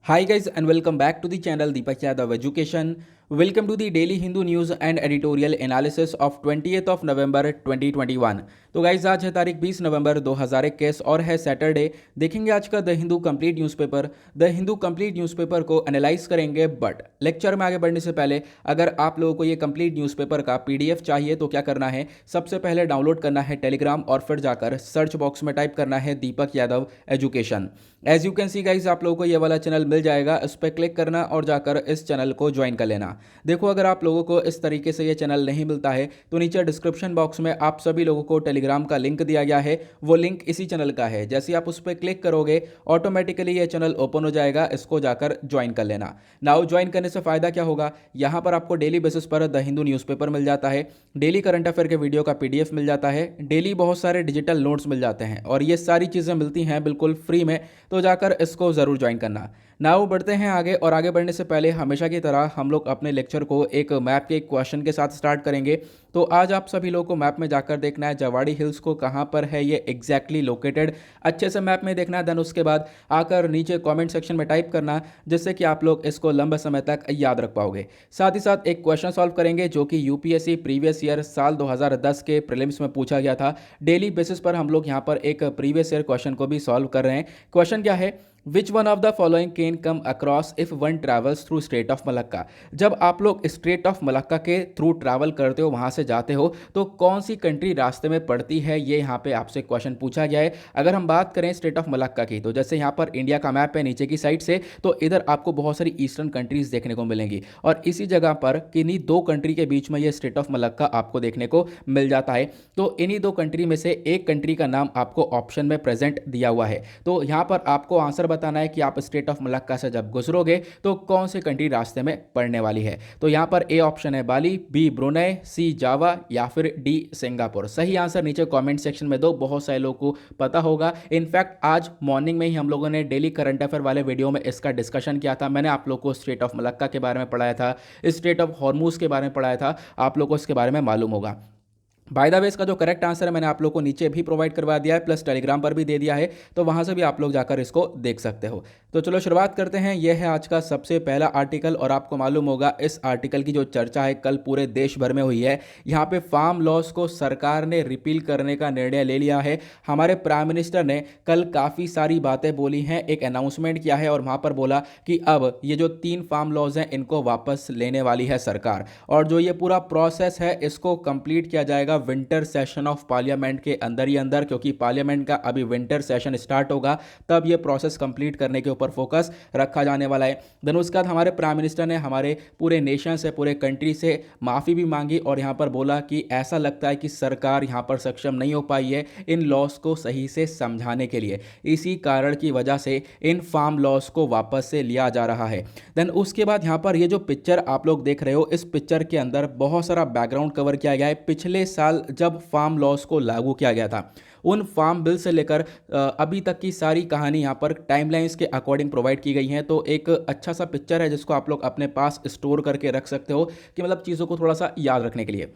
Hi guys and welcome back to the channel Deepak Yadav Education. Welcome to the daily Hindu news and editorial analysis of 20th of November 2021. तो guys आज है तारीख 20 नवंबर 2021 और है Saturday. देखेंगे आज का the Hindu complete newspaper. The Hindu complete newspaper को एनालाइज करेंगे, बट लेक्चर में आगे बढ़ने से पहले अगर आप लोगों को ये कंप्लीट न्यूज़पेपर का पीडीएफ चाहिए तो क्या करना है, सबसे पहले डाउनलोड करना है टेलीग्राम और फिर जाकर सर्च बॉक्स में टाइप करना है Deepak Yadav education. As you can see guys आप लोगों को ये वाला चैनल मिल जाएगा, इस पर क्लिक करना और जाकर इस चैनल को ज्वाइन कर लेना। देखो अगर आप लोगों को इस तरीके से ये चैनल नहीं मिलता है तो नीचे डिस्क्रिप्शन बॉक्स में आप सभी लोगों को टेलीग्राम का लिंक दिया गया है, वो लिंक इसी चैनल का है। जैसे आप उस पर क्लिक करोगे ऑटोमेटिकली ये चैनल ओपन हो जाएगा, इसको जाकर ज्वाइन कर लेना। नाउ ज्वाइन करने से फायदा क्या होगा, यहाँ पर आपको डेली बेसिस पर द हिंदू न्यूज़पेपर मिल जाता है, डेली करंट अफेयर के वीडियो का पीडीएफ मिल जाता है, डेली बहुत सारे डिजिटल नोट्स मिल जाते हैं और ये सारी चीज़ें मिलती हैं बिल्कुल फ्री में, तो जाकर इसको ज़रूर ज्वाइन करना। नाउ बढ़ते हैं आगे, और आगे बढ़ने से पहले हमेशा की तरह हम लोग अपने लेक्चर को एक मैप के क्वेश्चन के साथ स्टार्ट करेंगे। तो आज आप सभी लोगों को मैप में जाकर देखना है जवाड़ी हिल्स को कहाँ पर है ये एग्जैक्टली लोकेटेड, अच्छे से मैप में देखना है। देन उसके बाद आकर नीचे कमेंट सेक्शन में टाइप करना, जिससे कि आप लोग इसको लंबे समय तक याद रख पाओगे। साथ ही साथ एक क्वेश्चन सॉल्व करेंगे जो कि यूपीएससी प्रीवियस ईयर साल 2010 के प्रीलिम्स में पूछा गया था। डेली बेसिस पर हम लोग यहाँ पर एक प्रीवियस ईयर क्वेश्चन को भी सॉल्व कर रहे हैं। क्वेश्चन क्या है, which one of the following can come across if one travels through straight of Malacca. जब आप लोग स्ट्रेट ऑफ मलक्का के थ्रू ट्रैवल करते हो, वहां से जाते हो, तो कौन सी कंट्री रास्ते में पड़ती है, ये यहाँ पे आपसे क्वेश्चन पूछा गया है। अगर हम बात करें स्ट्रेट ऑफ मलक्का की, तो जैसे यहाँ पर इंडिया का मैप है नीचे की साइड से, तो इधर आपको बहुत सारी ईस्टर्न कंट्रीज देखने को मिलेंगी और इसी जगह पर किन्हीं दो कंट्री के बीच में ये स्ट्रेट ऑफ मलक्का आपको देखने को मिल जाता है। तो इन्हीं दो कंट्री में से एक कंट्री का नाम आपको ऑप्शन में प्रेजेंट दिया हुआ है। तो यहाँ पर आपको आंसर बताना है कि आप स्ट्रेट ऑफ मलक्का से जब गुजरोगे तो कौन सी कंट्री रास्ते में पड़ने वाली है। तो यहां पर ए ऑप्शन है बाली, बी ब्रुनेई, सी जावा या फिर डी सिंगापुर। सही आंसर नीचे कमेंट सेक्शन में दो, बहुत सारे लोगों को पता होगा। इनफैक्ट आज मॉर्निंग में ही हम लोगों ने डेली करंट अफेयर वाले वीडियो में इसका डिस्कशन किया था। मैंने आप लोग को स्ट्रेट ऑफ मलक्का के बारे में पढ़ाया था, स्ट्रेट ऑफ हॉर्मूज के बारे में पढ़ाया था, आप लोग को इसके बारे में मालूम होगा। बाय द वे इसका जो करेक्ट आंसर है मैंने आप लोग को नीचे भी प्रोवाइड करवा दिया है, प्लस टेलीग्राम पर भी दे दिया है, तो वहां से भी आप लोग जाकर इसको देख सकते हो। तो चलो शुरुआत करते हैं। यह है आज का सबसे पहला आर्टिकल और आपको मालूम होगा इस आर्टिकल की जो चर्चा है कल पूरे देश भर में हुई है। यहाँ पे फार्म लॉस को सरकार ने रिपील करने का निर्णय ले लिया है। हमारे प्राइम मिनिस्टर ने कल काफ़ी सारी बातें बोली हैं, एक अनाउंसमेंट किया है और वहाँ पर बोला कि अब ये जो 3 फार्म लॉज हैं इनको वापस लेने वाली है सरकार, और जो ये पूरा प्रोसेस है इसको कंप्लीट किया जाएगा विंटर सेशन ऑफ पार्लियामेंट के अंदर ही अंदर, क्योंकि पार्लियामेंट का अभी विंटर सेशन स्टार्ट होगा, तब ये प्रोसेस कंप्लीट करने के ऊपर फोकस रखा जाने वाला है। देन उसके बाद हमारे प्राइम मिनिस्टर ने हमारे पूरे नेशन से, पूरे कंट्री से माफ़ी भी मांगी और यहाँ पर बोला कि ऐसा लगता है कि सरकार यहाँ पर सक्षम नहीं हो पाई है इन लॉस को सही से समझाने के लिए, इसी कारण की वजह से इन फार्म लॉस को वापस से लिया जा रहा है। देन उसके बाद यहाँ पर ये जो पिक्चर आप लोग देख रहे हो, इस पिक्चर के अंदर बहुत सारा बैकग्राउंड कवर किया गया है। पिछले साल जब फार्म लॉस को लागू किया गया था, उन फार्म बिल से लेकर अभी तक की सारी कहानी यहाँ पर टाइमलाइंस के अकॉर्डिंग प्रोवाइड की गई है। तो एक अच्छा सा पिक्चर है जिसको आप लोग अपने पास स्टोर करके रख सकते हो, कि मतलब चीज़ों को थोड़ा सा याद रखने के लिए।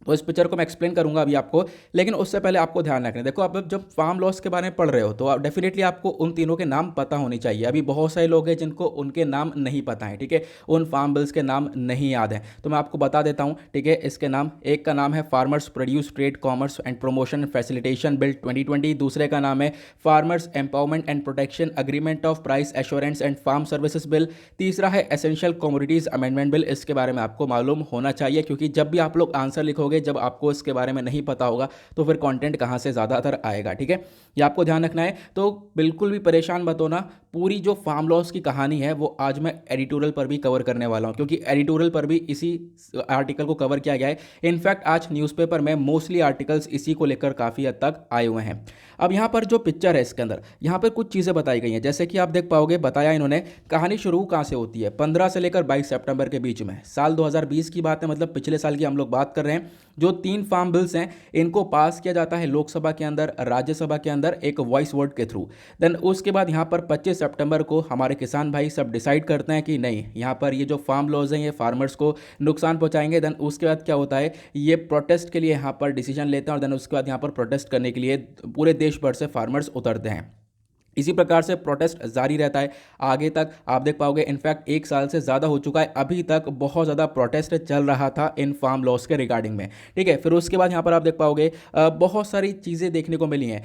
तो इस पिक्चर को मैं एक्सप्लेन करूंगा अभी आपको, लेकिन उससे पहले आपको ध्यान रखना है। देखो आप जब फार्म लॉस के बारे में पढ़ रहे हो तो डेफिनेटली आपको उन तीनों के नाम पता होने चाहिए। अभी बहुत सारे लोग हैं जिनको उनके नाम नहीं पता है, ठीक है, उन फार्म बिल्स के नाम नहीं याद हैं, तो मैं आपको बता देता हूं, ठीक है। इसके नाम, एक का नाम है farmers produce trade commerce and promotion facilitation bill 2020, दूसरे का नाम है farmers empowerment and protection agreement of price assurance and farm services bill, तीसरा है एसेंशियल कमोडिटीज अमेंडमेंट बिल। इसके बारे में आपको मालूम होना चाहिए, क्योंकि जब भी आप लोग आंसर लिखोगे, जब आपको इसके बारे में नहीं पता होगा तो फिर कंटेंट कहां से ज़्यादातर आएगा, ठीक है, ये आपको ध्यान रखना है। तो बिल्कुल भी परेशान मत होना, पूरी जो फार्म लॉस की कहानी है वो आज मैं एडिटोरियल पर भी कवर करने वाला हूं, क्योंकि एडिटोरियल पर भी इसी आर्टिकल को कवर किया गया है। इनफैक्ट आज न्यूज़पेपर में मोस्टली आर्टिकल्स इसी को लेकर काफ़ी हद तक आए हुए हैं। अब यहाँ पर जो पिक्चर है इसके अंदर, यहाँ पर कुछ चीज़ें बताई गई हैं, जैसे कि आप देख पाओगे, बताया इन्होंने कहानी शुरू कहाँ से होती है, 15 से लेकर 22 सितंबर के बीच में, साल 2020 की बात है, मतलब पिछले साल की हम लोग बात कर रहे हैं। जो 3 फार्म बिल्स हैं इनको पास किया जाता है लोकसभा के अंदर, राज्यसभा के अंदर एक वॉइस वोट के थ्रू। देन उसके बाद यहाँ पर 25 सितंबर को हमारे किसान भाई सब डिसाइड करते हैं कि नहीं, यहाँ पर ये जो फार्म लॉज हैं ये फार्मर्स को नुकसान पहुँचाएंगे। देन उसके बाद क्या होता है, ये प्रोटेस्ट के लिए यहाँ पर डिसीजन लेते हैं और देन उसके बाद यहाँ पर प्रोटेस्ट करने के लिए पूरे देश भर से फार्मर्स उतरते हैं। इसी प्रकार से प्रोटेस्ट जारी रहता है आगे तक। आप देख पाओगे इनफैक्ट 1 साल से ज़्यादा हो चुका है, अभी तक बहुत ज़्यादा प्रोटेस्ट चल रहा था इन फार्म लॉस के रिगार्डिंग में। ठीक है, फिर उसके बाद यहाँ पर आप देख पाओगे बहुत सारी चीज़ें देखने को मिली हैं।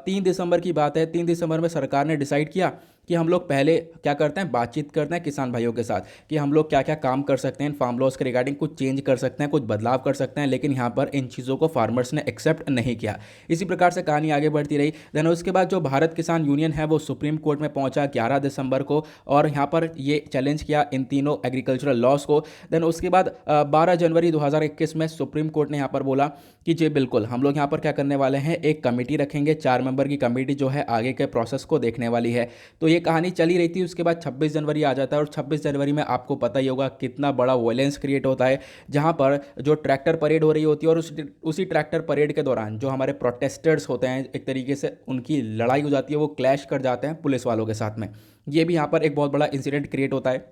3 दिसंबर की बात है, 3 दिसंबर में सरकार ने डिसाइड किया कि हम लोग पहले क्या करते हैं, बातचीत करते हैं किसान भाइयों के साथ कि हम लोग क्या क्या काम कर सकते हैं इन फार्म लॉस के रिगार्डिंग, कुछ चेंज कर सकते हैं, कुछ बदलाव कर सकते हैं। लेकिन यहाँ पर इन चीज़ों को फार्मर्स ने एक्सेप्ट नहीं किया। इसी प्रकार से कहानी आगे बढ़ती रही। देन उसके बाद जो भारत किसान यूनियन है वो सुप्रीम कोर्ट में पहुंचा 11 दिसंबर को, और यहाँ पर ये चैलेंज किया इन तीनों एग्रीकल्चरल लॉस को। देन उसके बाद 12 जनवरी 2021 में सुप्रीम कोर्ट ने यहाँ पर बोला कि जी बिल्कुल हम लोग यहाँ पर क्या करने वाले हैं, एक कमेटी रखेंगे, 4 मेंबर की कमेटी जो है आगे के प्रोसेस को देखने वाली है। तो ये कहानी चली रही थी। उसके बाद 26 जनवरी आ जाता है, और 26 जनवरी में आपको पता ही होगा कितना बड़ा वायलेंस क्रिएट होता है, जहाँ पर जो ट्रैक्टर परेड हो रही होती है और उसी ट्रैक्टर परेड के दौरान जो हमारे प्रोटेस्टर्स होते हैं एक तरीके से उनकी लड़ाई हो जाती है, वो क्लैश कर जाते हैं पुलिस वालों के साथ में। ये भी यहाँ पर एक बहुत बड़ा इंसिडेंट क्रिएट होता है।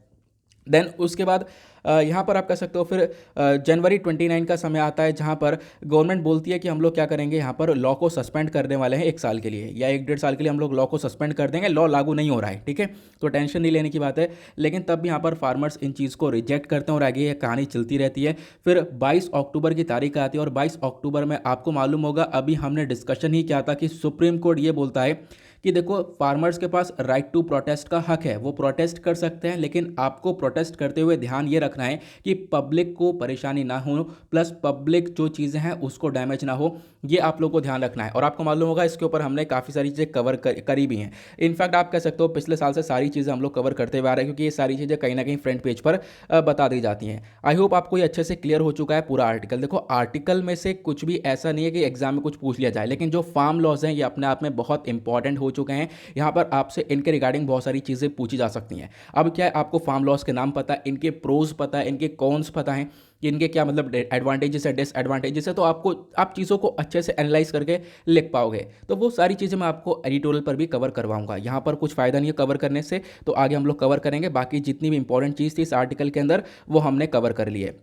देन उसके बाद यहाँ पर आप कह सकते हो फिर जनवरी 29 का समय आता है, जहाँ पर गवर्नमेंट बोलती है कि हम लोग क्या करेंगे, यहाँ पर लॉ को सस्पेंड करने वाले हैं 1 साल के लिए या 1 डेढ़ साल के लिए हम लोग लॉ को सस्पेंड कर देंगे। लॉ लागू नहीं हो रहा है, ठीक है, तो टेंशन नहीं लेने की बात है। लेकिन तब भी यहाँ पर फार्मर्स इन चीज़ को रिजेक्ट करते हैं और आगे ये कहानी चलती रहती है। फिर 22 अक्टूबर की तारीख आती है, और 22 अक्टूबर में आपको मालूम होगा अभी हमने डिस्कशन ही किया था कि सुप्रीम कोर्ट ये बोलता है कि देखो फार्मर्स के पास राइट टू प्रोटेस्ट का हक है, वो प्रोटेस्ट कर सकते हैं, लेकिन आपको प्रोटेस्ट करते हुए ध्यान ये रखना है कि पब्लिक को परेशानी ना हो, प्लस पब्लिक जो चीज़ें हैं उसको डैमेज ना हो, ये आप लोग को ध्यान रखना है। और आपको मालूम होगा इसके ऊपर हमने काफ़ी सारी चीज़ें कवर करी भी हैं। इनफैक्ट आप कह सकते हो पिछले साल से सारी चीज़ें हम लोग कवर करते हुए आ रहे हैं, क्योंकि ये सारी चीज़ें कहीं ना कहीं फ्रंट पेज पर बता दी जाती हैं। आई होप आपको ये अच्छे से क्लियर हो चुका है पूरा आर्टिकल। देखो आर्टिकल में से कुछ भी ऐसा नहीं है कि एग्जाम में कुछ पूछ लिया जाए, लेकिन जो फार्म लॉज हैं ये अपने आप में बहुत इंपॉर्टेंट हो चुके हैं। यहाँ पर आपसे इनके रिगार्डिंग बहुत सारी चीज़ें पूछी जा सकती हैं। अब क्या है, आपको फार्म लॉस के नाम पता है, इनके प्रोज पता है, इनके कॉन्स पता है कि इनके क्या मतलब एडवांटेजेस है, डिसएडवांटेजेस है, तो आप चीज़ों को अच्छे से एनालाइज करके लिख पाओगे। तो वो सारी चीज़ें मैं आपको एडिटोरियल पर भी कवर करवाऊंगा। यहाँ पर कुछ फ़ायदा नहीं है कवर करने से, तो आगे हम लोग कवर करेंगे। बाकी जितनी भी इंपॉर्टेंट चीज़ थी इस आर्टिकल के अंदर वो हमने कवर कर ली है।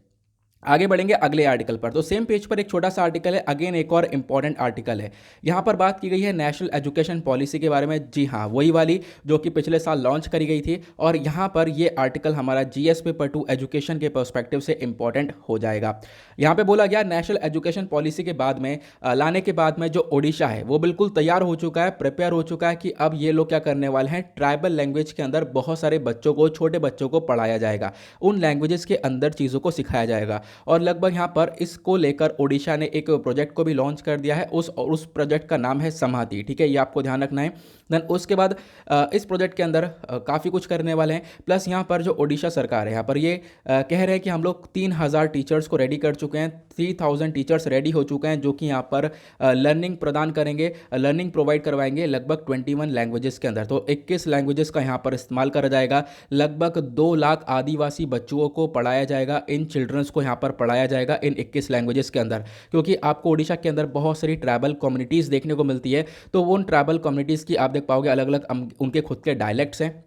आगे बढ़ेंगे अगले आर्टिकल पर। तो सेम पेज पर एक छोटा सा आर्टिकल है, अगेन एक और इंपॉर्टेंट आर्टिकल है। यहाँ पर बात की गई है नेशनल एजुकेशन पॉलिसी के बारे में। जी हाँ, वही वाली जो कि पिछले साल लॉन्च करी गई थी। और यहाँ पर ये आर्टिकल हमारा जीएस पेपर 2 एजुकेशन के पर्सपेक्टिव से इंपॉर्टेंट हो जाएगा। यहाँ पे बोला गया नेशनल एजुकेशन पॉलिसी के बाद में लाने के बाद में जो ओडिशा है वो बिल्कुल तैयार हो चुका है, प्रिपेयर हो चुका है कि अब ये लोग क्या करने वाले हैं, ट्राइबल लैंग्वेज के अंदर बहुत सारे बच्चों को, छोटे बच्चों को पढ़ाया जाएगा, उन लैंग्वेजेस के अंदर चीज़ों को सिखाया जाएगा। और लगभग यहाँ पर इसको लेकर ओडिशा ने एक प्रोजेक्ट को भी लॉन्च कर दिया है। उस प्रोजेक्ट का नाम है समाधि, ठीक है, ये आपको ध्यान रखना है। देन उसके बाद इस प्रोजेक्ट के अंदर काफ़ी कुछ करने वाले हैं। प्लस यहाँ पर जो ओडिशा सरकार है यहाँ पर ये कह रहे हैं कि हम लोग 3000 टीचर्स को रेडी कर चुके हैं, 3000 टीचर्स रेडी हो चुके हैं जो कि यहाँ पर लर्निंग प्रदान करेंगे, लर्निंग प्रोवाइड करवाएंगे लगभग 21 लैंग्वेजेस के अंदर। तो 21 लैंग्वेजेस का यहाँ पर इस्तेमाल करा जाएगा। लगभग 2 लाख आदिवासी बच्चों को पढ़ाया जाएगा, इन चिल्ड्रंस को यहाँ पर पढ़ाया जाएगा इन 21 लैंग्वेजेस के अंदर। क्योंकि आपको ओडिशा के अंदर बहुत सारी ट्राइबल कम्युनिटीज़ देखने को मिलती है, तो वो उन ट्राइबल कम्युनिटीज़ की आप देख पाओगे अलग अलग उनके खुद के डायलेक्ट्स हैं,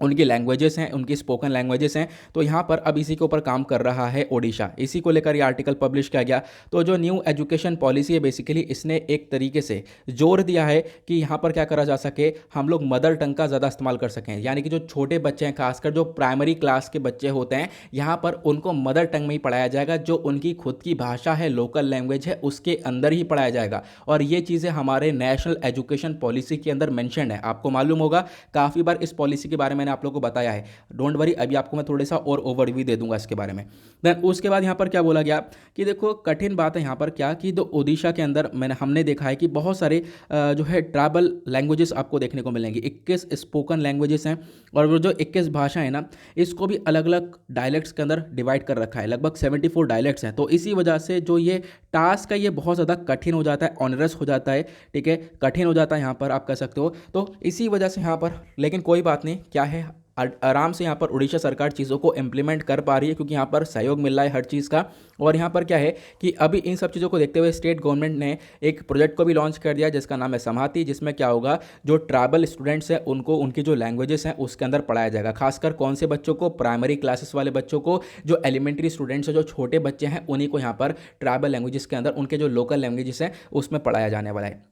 उनकी लैंग्वेजेस हैं, उनकी स्पोकन लैंग्वेजेस हैं। तो यहाँ पर अब इसी के ऊपर काम कर रहा है ओडिशा, इसी को लेकर ये आर्टिकल पब्लिश किया गया। तो जो न्यू एजुकेशन पॉलिसी है बेसिकली इसने एक तरीके से जोर दिया है कि यहाँ पर क्या करा जा सके, हम लोग मदर टंग का ज़्यादा इस्तेमाल कर सकें। यानी कि जो छोटे बच्चे हैं, खासकर जो प्राइमरी क्लास के बच्चे होते हैं, यहाँ पर उनको मदर टंग में ही पढ़ाया जाएगा, जो उनकी खुद की भाषा है, लोकल लैंग्वेज है, उसके अंदर ही पढ़ाया जाएगा। और ये चीज़ें हमारे नेशनल एजुकेशन पॉलिसी के अंदर मैंशन है। आपको मालूम होगा काफ़ी बार इस पॉलिसी के बारे में आप लोगों को बताया है, डोंट वरी, अभी आपको मैं थोड़ा सा और ओवरव्यू दे दूंगा इसके बारे में। देन उसके बाद यहाँ पर क्या बोला गया कि देखो कठिन बात है यहाँ पर क्या कि जो ओडिशा के अंदर हमने देखा है कि बहुत सारे जो है ट्राइबल लैंग्वेजेस आपको देखने को मिलेंगे, 21 स्पोकन लैंग्वेजेस हैं। और वो जो 21 भाषा है ना, इसको भी अलग अलग डायलेक्ट्स के अंदर डिवाइड कर रखा है, लगभग 74 डायलेक्ट्स हैं। तो इसी वजह से जो ये टास्क है ये बहुत ज़्यादा कठिन हो जाता है, ऑनरस हो जाता है, ठीक है, कठिन हो जाता है यहाँ पर आप कह सकते हो। तो इसी वजह से यहाँ पर, लेकिन कोई बात नहीं, क्या है आराम से यहाँ पर उड़ीसा सरकार चीज़ों को इम्प्लीमेंट कर पा रही है, क्योंकि यहाँ पर सहयोग मिल रहा है हर चीज़ का। और यहाँ पर क्या है कि अभी इन सब चीज़ों को देखते हुए स्टेट गवर्नमेंट ने एक प्रोजेक्ट को भी लॉन्च कर दिया जिसका नाम है समाधि, जिसमें क्या होगा, जो ट्राइबल स्टूडेंट्स हैं उनको उनकी जो लैंग्वेजेस हैं उसके अंदर पढ़ाया जाएगा। खासकर कौन से बच्चों को, प्राइमरी क्लासेस वाले बच्चों को, जो एलिमेंट्री स्टूडेंट्स हैं, जो छोटे बच्चे हैं, उन्हीं को यहाँ पर ट्राइबल लैंग्वेजेस के अंदर उनके जो लोकल लैंग्वेजेस हैं उसमें पढ़ाया जाने वाला है।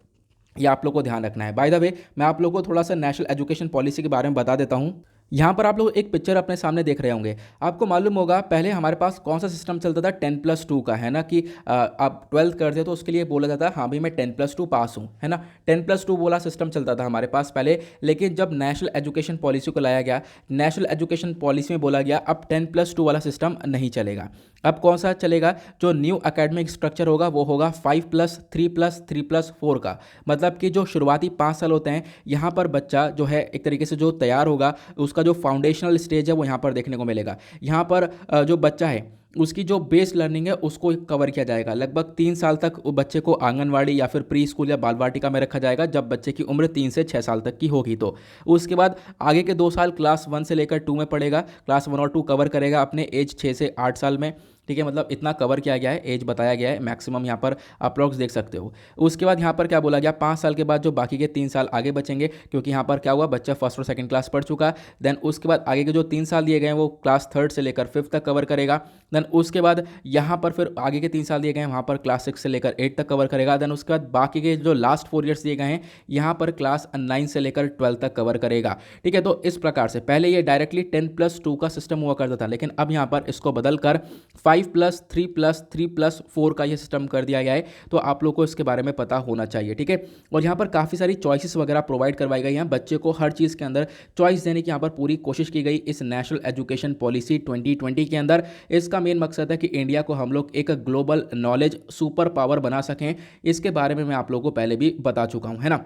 ये आप लोग को ध्यान रखना है। बाय द वे मैं आप लोग को थोड़ा सा नेशनल एजुकेशन पॉलिसी के बारे में बता देता हूँ। यहाँ पर आप लोग एक पिक्चर अपने सामने देख रहे होंगे। आपको मालूम होगा पहले हमारे पास कौन सा सिस्टम चलता था, 10+2 का, है ना, कि आप 12th करते तो उसके लिए बोला जाता है हाँ भाई मैं 10+2 पास हूँ, है ना। 10+2 वाला सिस्टम चलता था हमारे पास पहले। लेकिन जब नेशनल एजुकेशन पॉलिसी को लाया गया, नेशनल एजुकेशन पॉलिसी में बोला गया अब 10+2 वाला सिस्टम नहीं चलेगा। अब कौन सा चलेगा? जो न्यू एकेडमिक स्ट्रक्चर होगा वो होगा 5+3+3+4 का। मतलब कि जो शुरुआती 5 साल होते हैं, यहाँ पर बच्चा जो है एक तरीके से जो तैयार होगा, उसका जो फाउंडेशनल स्टेज है वो यहाँ पर देखने को मिलेगा। यहाँ पर जो बच्चा है उसकी जो बेस लर्निंग है उसको कवर किया जाएगा। लगभग 3 साल तक वो बच्चे को आंगनवाड़ी या फिर प्री स्कूल या बाल वाटिका में रखा जाएगा, जब बच्चे की उम्र 3 से 6 साल तक की होगी। तो उसके बाद आगे के 2 साल क्लास 1 से लेकर 2 में पढ़ेगा। क्लास 1 और 2 कवर करेगा अपने एज 6 से 8 साल में। ठीक है, मतलब इतना कवर किया गया है, एज बताया गया है मैक्सिमम, यहाँ पर अप्रॉक्स देख सकते हो। उसके बाद यहाँ पर क्या बोला गया, 5 साल के बाद जो बाकी के 3 साल आगे बचेंगे, क्योंकि यहाँ पर क्या हुआ, बच्चा फर्स्ट और सेकंड क्लास पढ़ चुका। देन उसके बाद आगे के जो 3 साल दिए गए हैं वो क्लास 3rd से लेकर 5th तक कवर करेगा। देन उसके बाद यहाँ पर फिर आगे के 3 साल दिए गए हैं, वहाँ पर क्लास 6 से लेकर 8 तक कवर करेगा। देन उसके बाद बाकी के जो लास्ट 4 ईयर्स दिए गए हैं, यहाँ पर क्लास 9 से लेकर 12 तक कवर करेगा। ठीक है, तो इस प्रकार से पहले ये डायरेक्टली 10+2 का सिस्टम हुआ करता था, लेकिन अब यहाँ पर इसको बदलकर 5+3+3+4 का ये सिस्टम कर दिया गया है। तो आप लोग को इसके बारे में पता होना चाहिए। ठीक है, और यहाँ पर काफ़ी सारी चॉइसेस वगैरह प्रोवाइड करवाई गई हैं, बच्चे को हर चीज़ के अंदर चॉइस देने की यहाँ पर पूरी कोशिश की गई इस नेशनल एजुकेशन पॉलिसी 2020 के अंदर। इसका मेन मकसद है कि इंडिया को हम लोग एक ग्लोबल नॉलेज सुपर पावर बना सकें। इसके बारे में मैं आप लोगों को पहले भी बता चुका हूँ, है ना।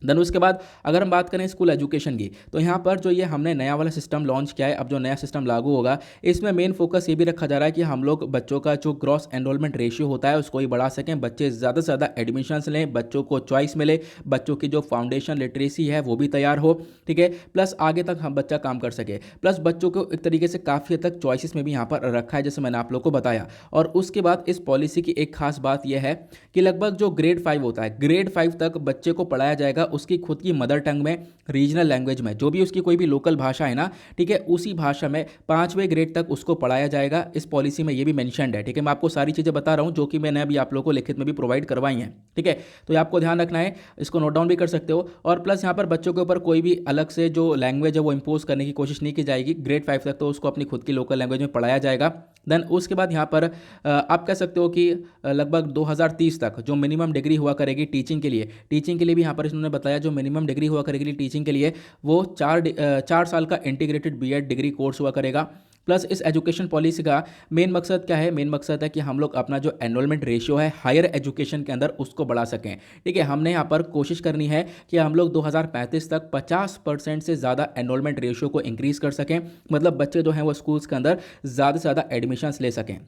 देन उसके बाद अगर हम बात करें स्कूल एजुकेशन की, तो यहाँ पर जो ये हमने नया वाला सिस्टम लॉन्च किया है, अब जो नया सिस्टम लागू होगा, इसमें मेन फोकस ये भी रखा जा रहा है कि हम लोग बच्चों का जो ग्रॉस एनरोलमेंट रेशियो होता है उसको ही बढ़ा सकें, बच्चे ज़्यादा से ज़्यादा एडमिशन्स लें, बच्चों को चॉइस मिले, बच्चों की जो फाउंडेशन लिटरेसी है वो भी तैयार हो। ठीक है, प्लस आगे तक हम बच्चा काम कर सके, प्लस बच्चों को एक तरीके से काफ़ी हद तक चॉइसेस में भी यहाँ पर रखा है, जैसे मैंने आप लोग को बताया। और उसके बाद इस पॉलिसी की एक खास बात यह है कि लगभग जो ग्रेड 5 होता है, ग्रेड 5 तक बच्चे को पढ़ाया जाएगा उसकी खुद की मदर टंग में, रीजनल लैंग्वेज में, जो भी उसकी कोई भी लोकल भाषा है ना, ठीक है, उसी भाषा में 5वें ग्रेड तक उसको पढ़ाया जाएगा। इस पॉलिसी में ये भी मेंशन्ड है। ठीक है, मैं आपको सारी चीज़ें बता रहा हूँ जो कि मैंने अभी आप लोगों को लिखित में भी प्रोवाइड करवाई हैं। ठीक है, तो ये आपको ध्यान रखना है, इसको नोट डाउन भी कर सकते हो। और प्लस यहाँ पर बच्चों के ऊपर कोई भी अलग से जो लैंग्वेज है वो इम्पोज करने की कोशिश नहीं की जाएगी। ग्रेड 5 तक तो उसको अपनी खुद की लोकल लैंग्वेज में पढ़ाया जाएगा। देन उसके बाद यहाँ पर आप कह सकते हो कि लगभग 2030 तक जो मिनिमम डिग्री हुआ करेगी टीचिंग के लिए भी यहाँ पर इन्होंने बताया, जो मिनिमम डिग्री हुआ करेगी टीचिंग के लिए वो 4 साल का इंटीग्रेटेड बीएड डिग्री कोर्स हुआ करेगा। प्लस इस एजुकेशन पॉलिसी का मेन मकसद क्या है? मेन मकसद है कि हम लोग अपना जो एनरोलमेंट रेशियो है हायर एजुकेशन के अंदर उसको बढ़ा सकें। ठीक है, हमने यहाँ पर कोशिश करनी है कि हम लोग 2035 तक 50% से ज़्यादा एनरोलमेंट रेशियो को इंक्रीज़ कर सकें, मतलब बच्चे जो हैं वो स्कूल्स के अंदर ज़्यादा से ज़्यादा एडमिशन्स ले सकें।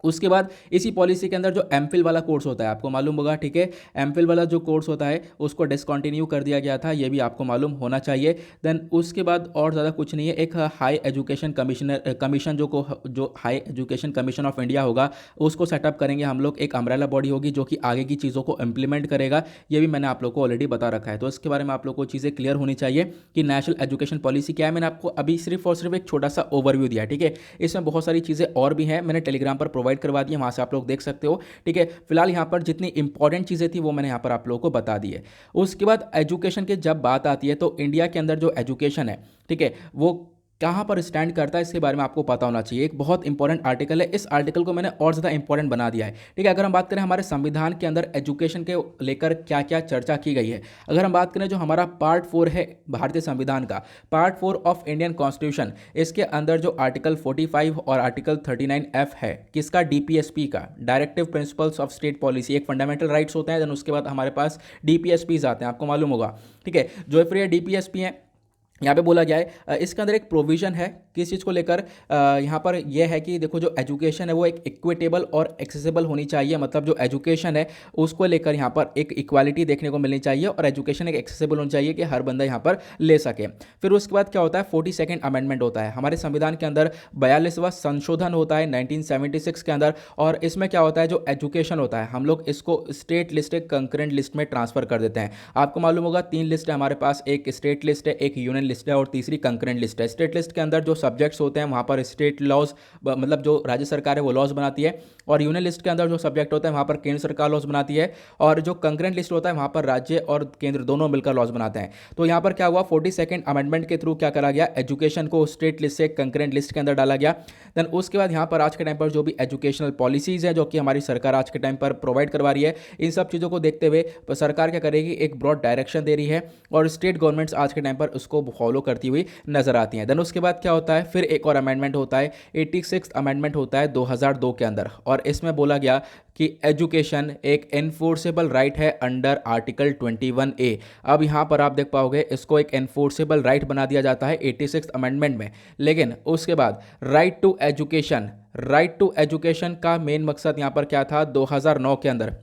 उसके बाद इसी पॉलिसी के अंदर जो एमफिल वाला कोर्स होता है, आपको मालूम होगा, ठीक है, एमफिल वाला जो कोर्स होता है उसको डिसकंटिन्यू कर दिया गया था, ये भी आपको मालूम होना चाहिए। देन उसके बाद और ज़्यादा कुछ नहीं है, एक हाई एजुकेशन कमीशन जो high education commission of India होगा उसको सेटअप करेंगे हम लोग। एक अम्ब्रेला बॉडी होगी जो कि आगे की चीज़ों को इम्प्लीमेंट करेगा, ये भी मैंने आप लोग को ऑलरेडी बता रखा है। तो इसके बारे में आप लोग को चीज़ें क्लियर होनी चाहिए कि नेशनल एजुकेशन पॉलिसी क्या है। मैंने आपको अभी सिर्फ और सिर्फ एक छोटा सा ओवरव्यू दिया, ठीक है, इसमें बहुत सारी चीज़ें और भी हैं, मैंने टेलीग्राम पर प्रोवाइड करवा दी है, वहाँ से आप लोग देख सकते हो। ठीक है, फिलहाल यहाँ पर जितनी इंपॉर्टेंट चीज़ें थी वो मैंने यहाँ पर आप लोगों को बता दी है। उसके बाद एजुकेशन की जब बात आती है तो इंडिया के अंदर जो एजुकेशन है, ठीक है, वो कहाँ पर स्टैंड करता है इसके बारे में आपको पता होना चाहिए। एक बहुत इंपॉर्टेंट आर्टिकल है, इस आर्टिकल को मैंने और ज़्यादा इंपॉर्टेंट बना दिया है। ठीक है, अगर हम बात करें हमारे संविधान के अंदर एजुकेशन के लेकर क्या क्या चर्चा की गई है, अगर हम बात करें जो हमारा पार्ट 4 है भारतीय संविधान का, पार्ट 4 ऑफ इंडियन कॉन्स्टिट्यूशन, इसके अंदर जो आर्टिकल 45 और आर्टिकल 39F है, किसका? DPSP का, directive principles of state policy, एक फंडामेंटल राइट्स होते हैं। देन उसके बाद हमारे पास DPSPs आते हैं, आपको मालूम होगा। ठीक है, जो फिर ये DPSP है, यहाँ पे बोला गया है इसके अंदर एक प्रोविज़न है किस चीज़ को लेकर, यहाँ पर यह है कि देखो जो एजुकेशन है वो एक इक्विटेबल और एक्सेसिबल होनी चाहिए, मतलब जो एजुकेशन है उसको लेकर यहाँ पर एक इक्वालिटी देखने को मिलनी चाहिए और एजुकेशन एक एक्सेसिबल होनी चाहिए कि हर बंदा यहाँ पर ले सके। फिर उसके बाद क्या होता है, 42nd अमेंडमेंट होता है हमारे संविधान के अंदर, 42वां संशोधन होता है 1976 के अंदर। और इसमें क्या होता है, जो एजुकेशन होता है हम लोग इसको स्टेट लिस्ट, एक कंकरेंट लिस्ट में ट्रांसफर कर देते हैं। आपको मालूम होगा 3 लिस्ट है हमारे पास, एक स्टेट लिस्ट है, एक यूनियन लिस्ट है और तीसरी कंकरेंट लिस्ट है। स्टेट लिस्ट के अंदर जो सब्जेक्ट्स होते हैं वहाँ पर स्टेट लॉज, मतलब जो राज्य सरकार है वो लॉज बनाती है, और यूनियन लिस्ट के अंदर जो सब्जेक्ट होता है वहाँ पर केंद्र सरकार लॉज बनाती है, और जो कंकरेंट लिस्ट होता है वहाँ पर राज्य और केंद्र दोनों मिलकर लॉज बनाते हैं। तो यहाँ पर क्या हुआ, 42nd अमेंडमेंट के थ्रू क्या करा गया, एजुकेशन को स्टेट लिस्ट से कंकरेंट लिस्ट के अंदर डाला गया। देन उसके बाद यहाँ पर आज के टाइम पर जो भी एजुकेशनल पॉलिसीज़ हैं जो कि हमारी सरकार आज के टाइम पर प्रोवाइड करवा रही है, इन सब चीज़ों को देखते हुए सरकार क्या करेगी, एक ब्रॉड डायरेक्शन दे रही है और स्टेट गवर्नमेंट्स आज के टाइम पर उसको फॉलो करती हुई नजर आती हैं। देन उसके बाद क्या होता है, फिर एक और अमेंडमेंट होता है, 86th अमेंडमेंट होता है 2002 के अंदर, और इसमें बोला गया कि एजुकेशन एक एनफोर्सेबल राइट है अंडर आर्टिकल 21A। अब यहाँ पर आप देख पाओगे इसको एक एनफोर्सेबल राइट बना दिया जाता है 86th अमेंडमेंट में। लेकिन उसके बाद राइट टू एजुकेशन का मेन मकसद यहाँ पर क्या था, 2009 के अंदर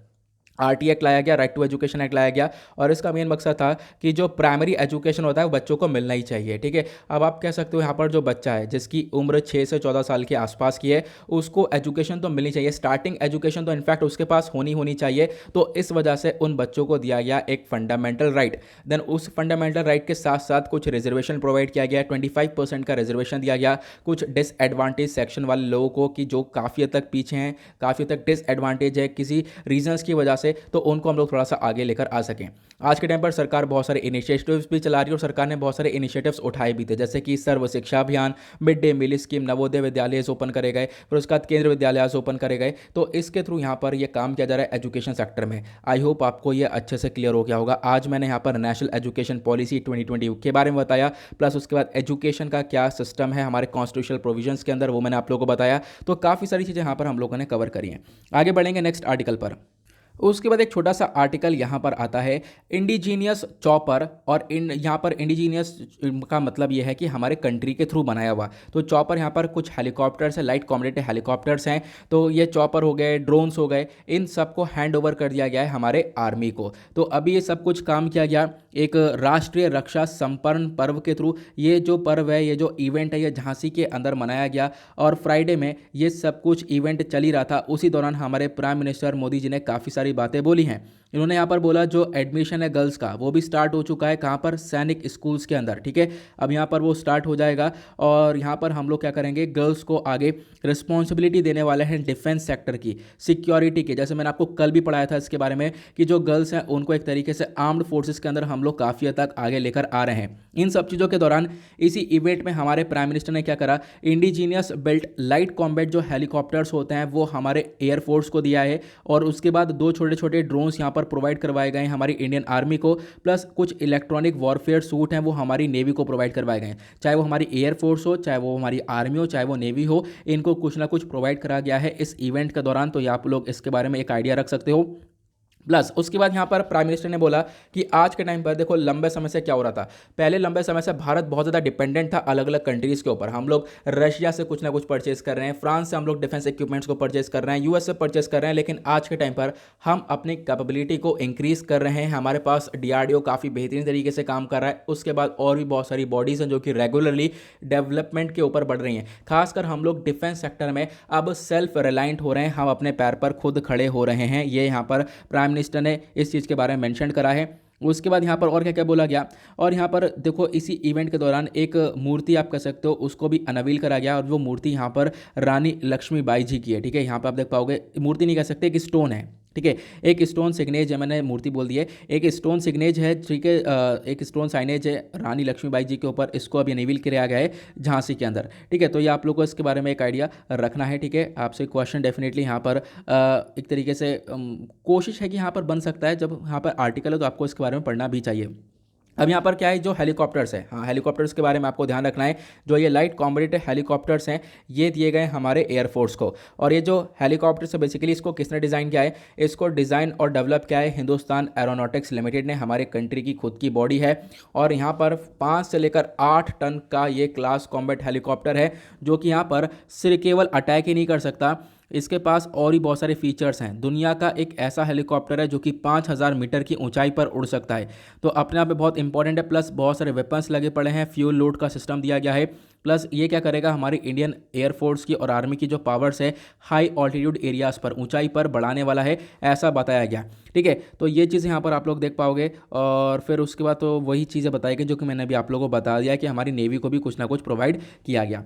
आरटी एक्ट लाया गया, राइट टू एजुकेशन एक्ट लाया गया, और इसका मेन मकसद था कि जो प्राइमरी एजुकेशन होता है वो बच्चों को मिलना ही चाहिए। ठीक है, अब आप कह सकते हो यहाँ पर जो बच्चा है जिसकी उम्र 6 से 14 साल के आसपास की है उसको एजुकेशन तो मिलनी चाहिए, स्टार्टिंग एजुकेशन तो इनफैक्ट उसके पास होनी चाहिए। तो इस वजह से उन बच्चों को दिया गया एक फंडामेंटल राइट। देन उस फंडामेंटल राइट के साथ साथ कुछ रिजर्वेशन प्रोवाइड किया गया, 25% का रिजर्वेशन दिया गया कुछ डिसएडवांटेज सेक्शन वाले लोगों को, कि जो काफ़ी हद तक पीछे हैं, काफ़ी हद तक डिसएडवांटेज है किसी रीजंस की वजह से, तो उनको हम लोग थोड़ा सा आगे लेकर आ सकें। आज के टाइम पर सरकार बहुत सारे इनिशिएटिव्स भी चला रही है और सरकार ने बहुत सारे इनिशिएटिव्स उठाए भी थे, जैसे कि Sarva Shiksha Abhiyan, mid day meal scheme, Navodaya Vidyalaya open करे गए, फिर उसके बाद केंद्रीय विद्यालय ओपन करे गए। तो इसके थ्रू यहाँ पर यह काम किया जा रहा है एजुकेशन सेक्टर में। आई होप आपको यह अच्छे से क्लियर हो गया होगा। आज मैंने यहाँ पर नेशनल एजुकेशन पॉलिसी 2020 के बारे में बताया, प्लस उसके बाद एजुकेशन का क्या सिस्टम है हमारे कॉन्स्टिट्यूशनल प्रोविजंस के अंदर, वो मैंने आप लोगों को बताया। तो काफ़ी सारी चीज़ें यहाँ पर हम लोगों ने कवर करी हैं। आगे बढ़ेंगे नेक्स्ट आर्टिकल पर। उसके बाद एक छोटा सा आर्टिकल यहाँ पर आता है इंडिजीनियस चॉपर, और यहाँ पर इंडिजीनियस का मतलब ये है कि हमारे कंट्री के थ्रू बनाया हुआ। तो चॉपर यहाँ पर कुछ हेलीकॉप्टर्स है, लाइट कॉम्बैट हेलीकॉप्टर्स हैं, तो ये चॉपर हो गए, ड्रोन्स हो गए, इन सबको हैंड ओवर कर दिया गया है हमारे आर्मी को। तो अभी ये सब कुछ काम किया गया एक राष्ट्रीय रक्षा समर्पण पर्व के थ्रू। ये जो पर्व है, ये जो इवेंट है, ये झांसी के अंदर मनाया गया, और फ्राइडे में ये सब कुछ इवेंट चल ही रहा था। उसी दौरान हमारे प्राइम मिनिस्टर मोदी जी ने काफ़ी सारी बातें बोली हैं। इन्होंने यहाँ पर बोला जो एडमिशन है गर्ल्स का वो भी स्टार्ट हो चुका है, कहाँ पर, सैनिक स्कूल्स के अंदर। ठीक है, अब यहाँ पर वो स्टार्ट हो जाएगा, और यहाँ पर हम लोग क्या करेंगे, गर्ल्स को आगे रिस्पॉन्सिबिलिटी देने वाले हैं डिफेंस सेक्टर की, सिक्योरिटी की। जैसे मैंने आपको कल भी पढ़ाया था इसके बारे में कि जो गर्ल्स हैं उनको एक तरीके से आर्म्ड फोर्सेस के अंदर हम लोग काफ़ी हद तक आगे लेकर आ रहे हैं। इन सब चीज़ों के दौरान इसी इवेंट में हमारे प्राइम मिनिस्टर ने क्या करा, इंडिजीनियस बिल्ट लाइट कॉम्बैट जो हेलीकॉप्टर्स होते हैं वो हमारे एयरफोर्स को दिया है, और उसके बाद 2 छोटे छोटे ड्रोन्स यहाँ पर प्रोवाइड करवाए गए हैं हमारी इंडियन आर्मी को, प्लस कुछ इलेक्ट्रॉनिक वॉरफेयर सूट हैं वो हमारी नेवी को प्रोवाइड करवाए गए हैं। चाहे वो हमारी एयरफोर्स हो, चाहे वो हमारी आर्मी हो, चाहे वो नेवी हो, इनको कुछ ना कुछ प्रोवाइड करा गया है इस इवेंट के दौरान। तो आप लोग इसके बारे में एक आइडिया रख सकते हो। प्लस उसके बाद यहाँ पर प्राइम मिनिस्टर ने बोला कि आज के टाइम पर देखो लंबे समय से क्या हो रहा था, पहले लंबे समय से भारत बहुत ज़्यादा डिपेंडेंट था अलग अलग कंट्रीज़ के ऊपर। हम लोग रशिया से कुछ ना कुछ परचेज कर रहे हैं, फ्रांस से हम लोग डिफेंस इक्विपमेंट्स को परचेज कर रहे हैं, यूएस से परचेज कर रहे हैं, लेकिन आज के टाइम पर हम अपनी कैपेबिलिटी को इंक्रीज कर रहे हैं। हमारे पास डीआरडीओ काफ़ी बेहतरीन तरीके से काम कर रहा है। उसके बाद और भी बहुत सारी बॉडीज़ हैं जो कि रेगुलरली डेवलपमेंट के ऊपर बढ़ रही हैं। खासकर हम लोग डिफेंस सेक्टर में अब सेल्फ रिलायंट हो रहे हैं, हम अपने पैर पर खुद खड़े हो रहे हैं। ये यहाँ पर प्राइम मिनिस्टर ने इस चीज़ के बारे में मेंशन करा है। उसके बाद यहाँ पर और क्या क्या बोला गया, और यहाँ पर देखो इसी इवेंट के दौरान एक मूर्ति आप कह सकते हो उसको भी अनवील करा गया, और वो मूर्ति यहाँ पर रानी लक्ष्मीबाई जी की है। ठीक है, यहाँ पर आप देख पाओगे, मूर्ति नहीं कह सकते, एक स्टोन है। ठीक है, एक स्टोन सिग्नेज है, मैंने मूर्ति बोल दी है, एक स्टोन सिग्नेज है। ठीक है, एक स्टोन साइनेज है रानी लक्ष्मीबाई जी के ऊपर, इसको अभी अनवील किया गया है झांसी के अंदर। ठीक है, तो ये आप लोगों को इसके बारे में एक आइडिया रखना है। ठीक है, आपसे क्वेश्चन डेफिनेटली यहाँ पर एक तरीके से कोशिश है कि यहाँ पर बन सकता है, जब यहाँ पर आर्टिकल है तो आपको इसके बारे में पढ़ना भी चाहिए। अब यहाँ पर क्या है, जो हेलीकॉप्टर्स है, हाँ हेलीकॉप्टर्स के बारे में आपको ध्यान रखना है। जो ये लाइट कॉम्बैट हेलीकॉप्टर्स हैं ये दिए गए हमारे एयरफोर्स को, और ये जो हेलीकॉप्टर्स है बेसिकली इसको किसने डिज़ाइन किया है, इसको डिज़ाइन और डेवलप किया है हिंदुस्तान एरोनॉटिक्स लिमिटेड ने। हमारे कंट्री की खुद की बॉडी है, और यहाँ पर 5 से लेकर 8 टन का ये क्लास कॉम्बैट हेलीकॉप्टर है, जो कि यहाँ पर सिर्फ केवल अटैक ही नहीं कर सकता, इसके पास और भी बहुत सारे फीचर्स हैं। दुनिया का एक ऐसा हेलीकॉप्टर है जो कि 5000 मीटर की ऊंचाई पर उड़ सकता है, तो अपने आप में बहुत इंपॉर्टेंट है। प्लस बहुत सारे वेपन्स लगे पड़े हैं, फ्यूल लोड का सिस्टम दिया गया है, प्लस ये क्या करेगा, हमारी इंडियन एयरफोर्स की और आर्मी की जो पावर्स है हाई ऑल्टीट्यूड एरियाज़ पर, ऊंचाई पर बढ़ाने वाला है, ऐसा बताया गया। ठीक है, तो ये चीज़ें यहाँ पर आप लोग देख पाओगे। और फिर उसके बाद तो वही चीज़ें बताई गई जो कि मैंने अभी आप लोगों को बता दिया कि हमारी नेवी को भी कुछ ना कुछ प्रोवाइड किया गया।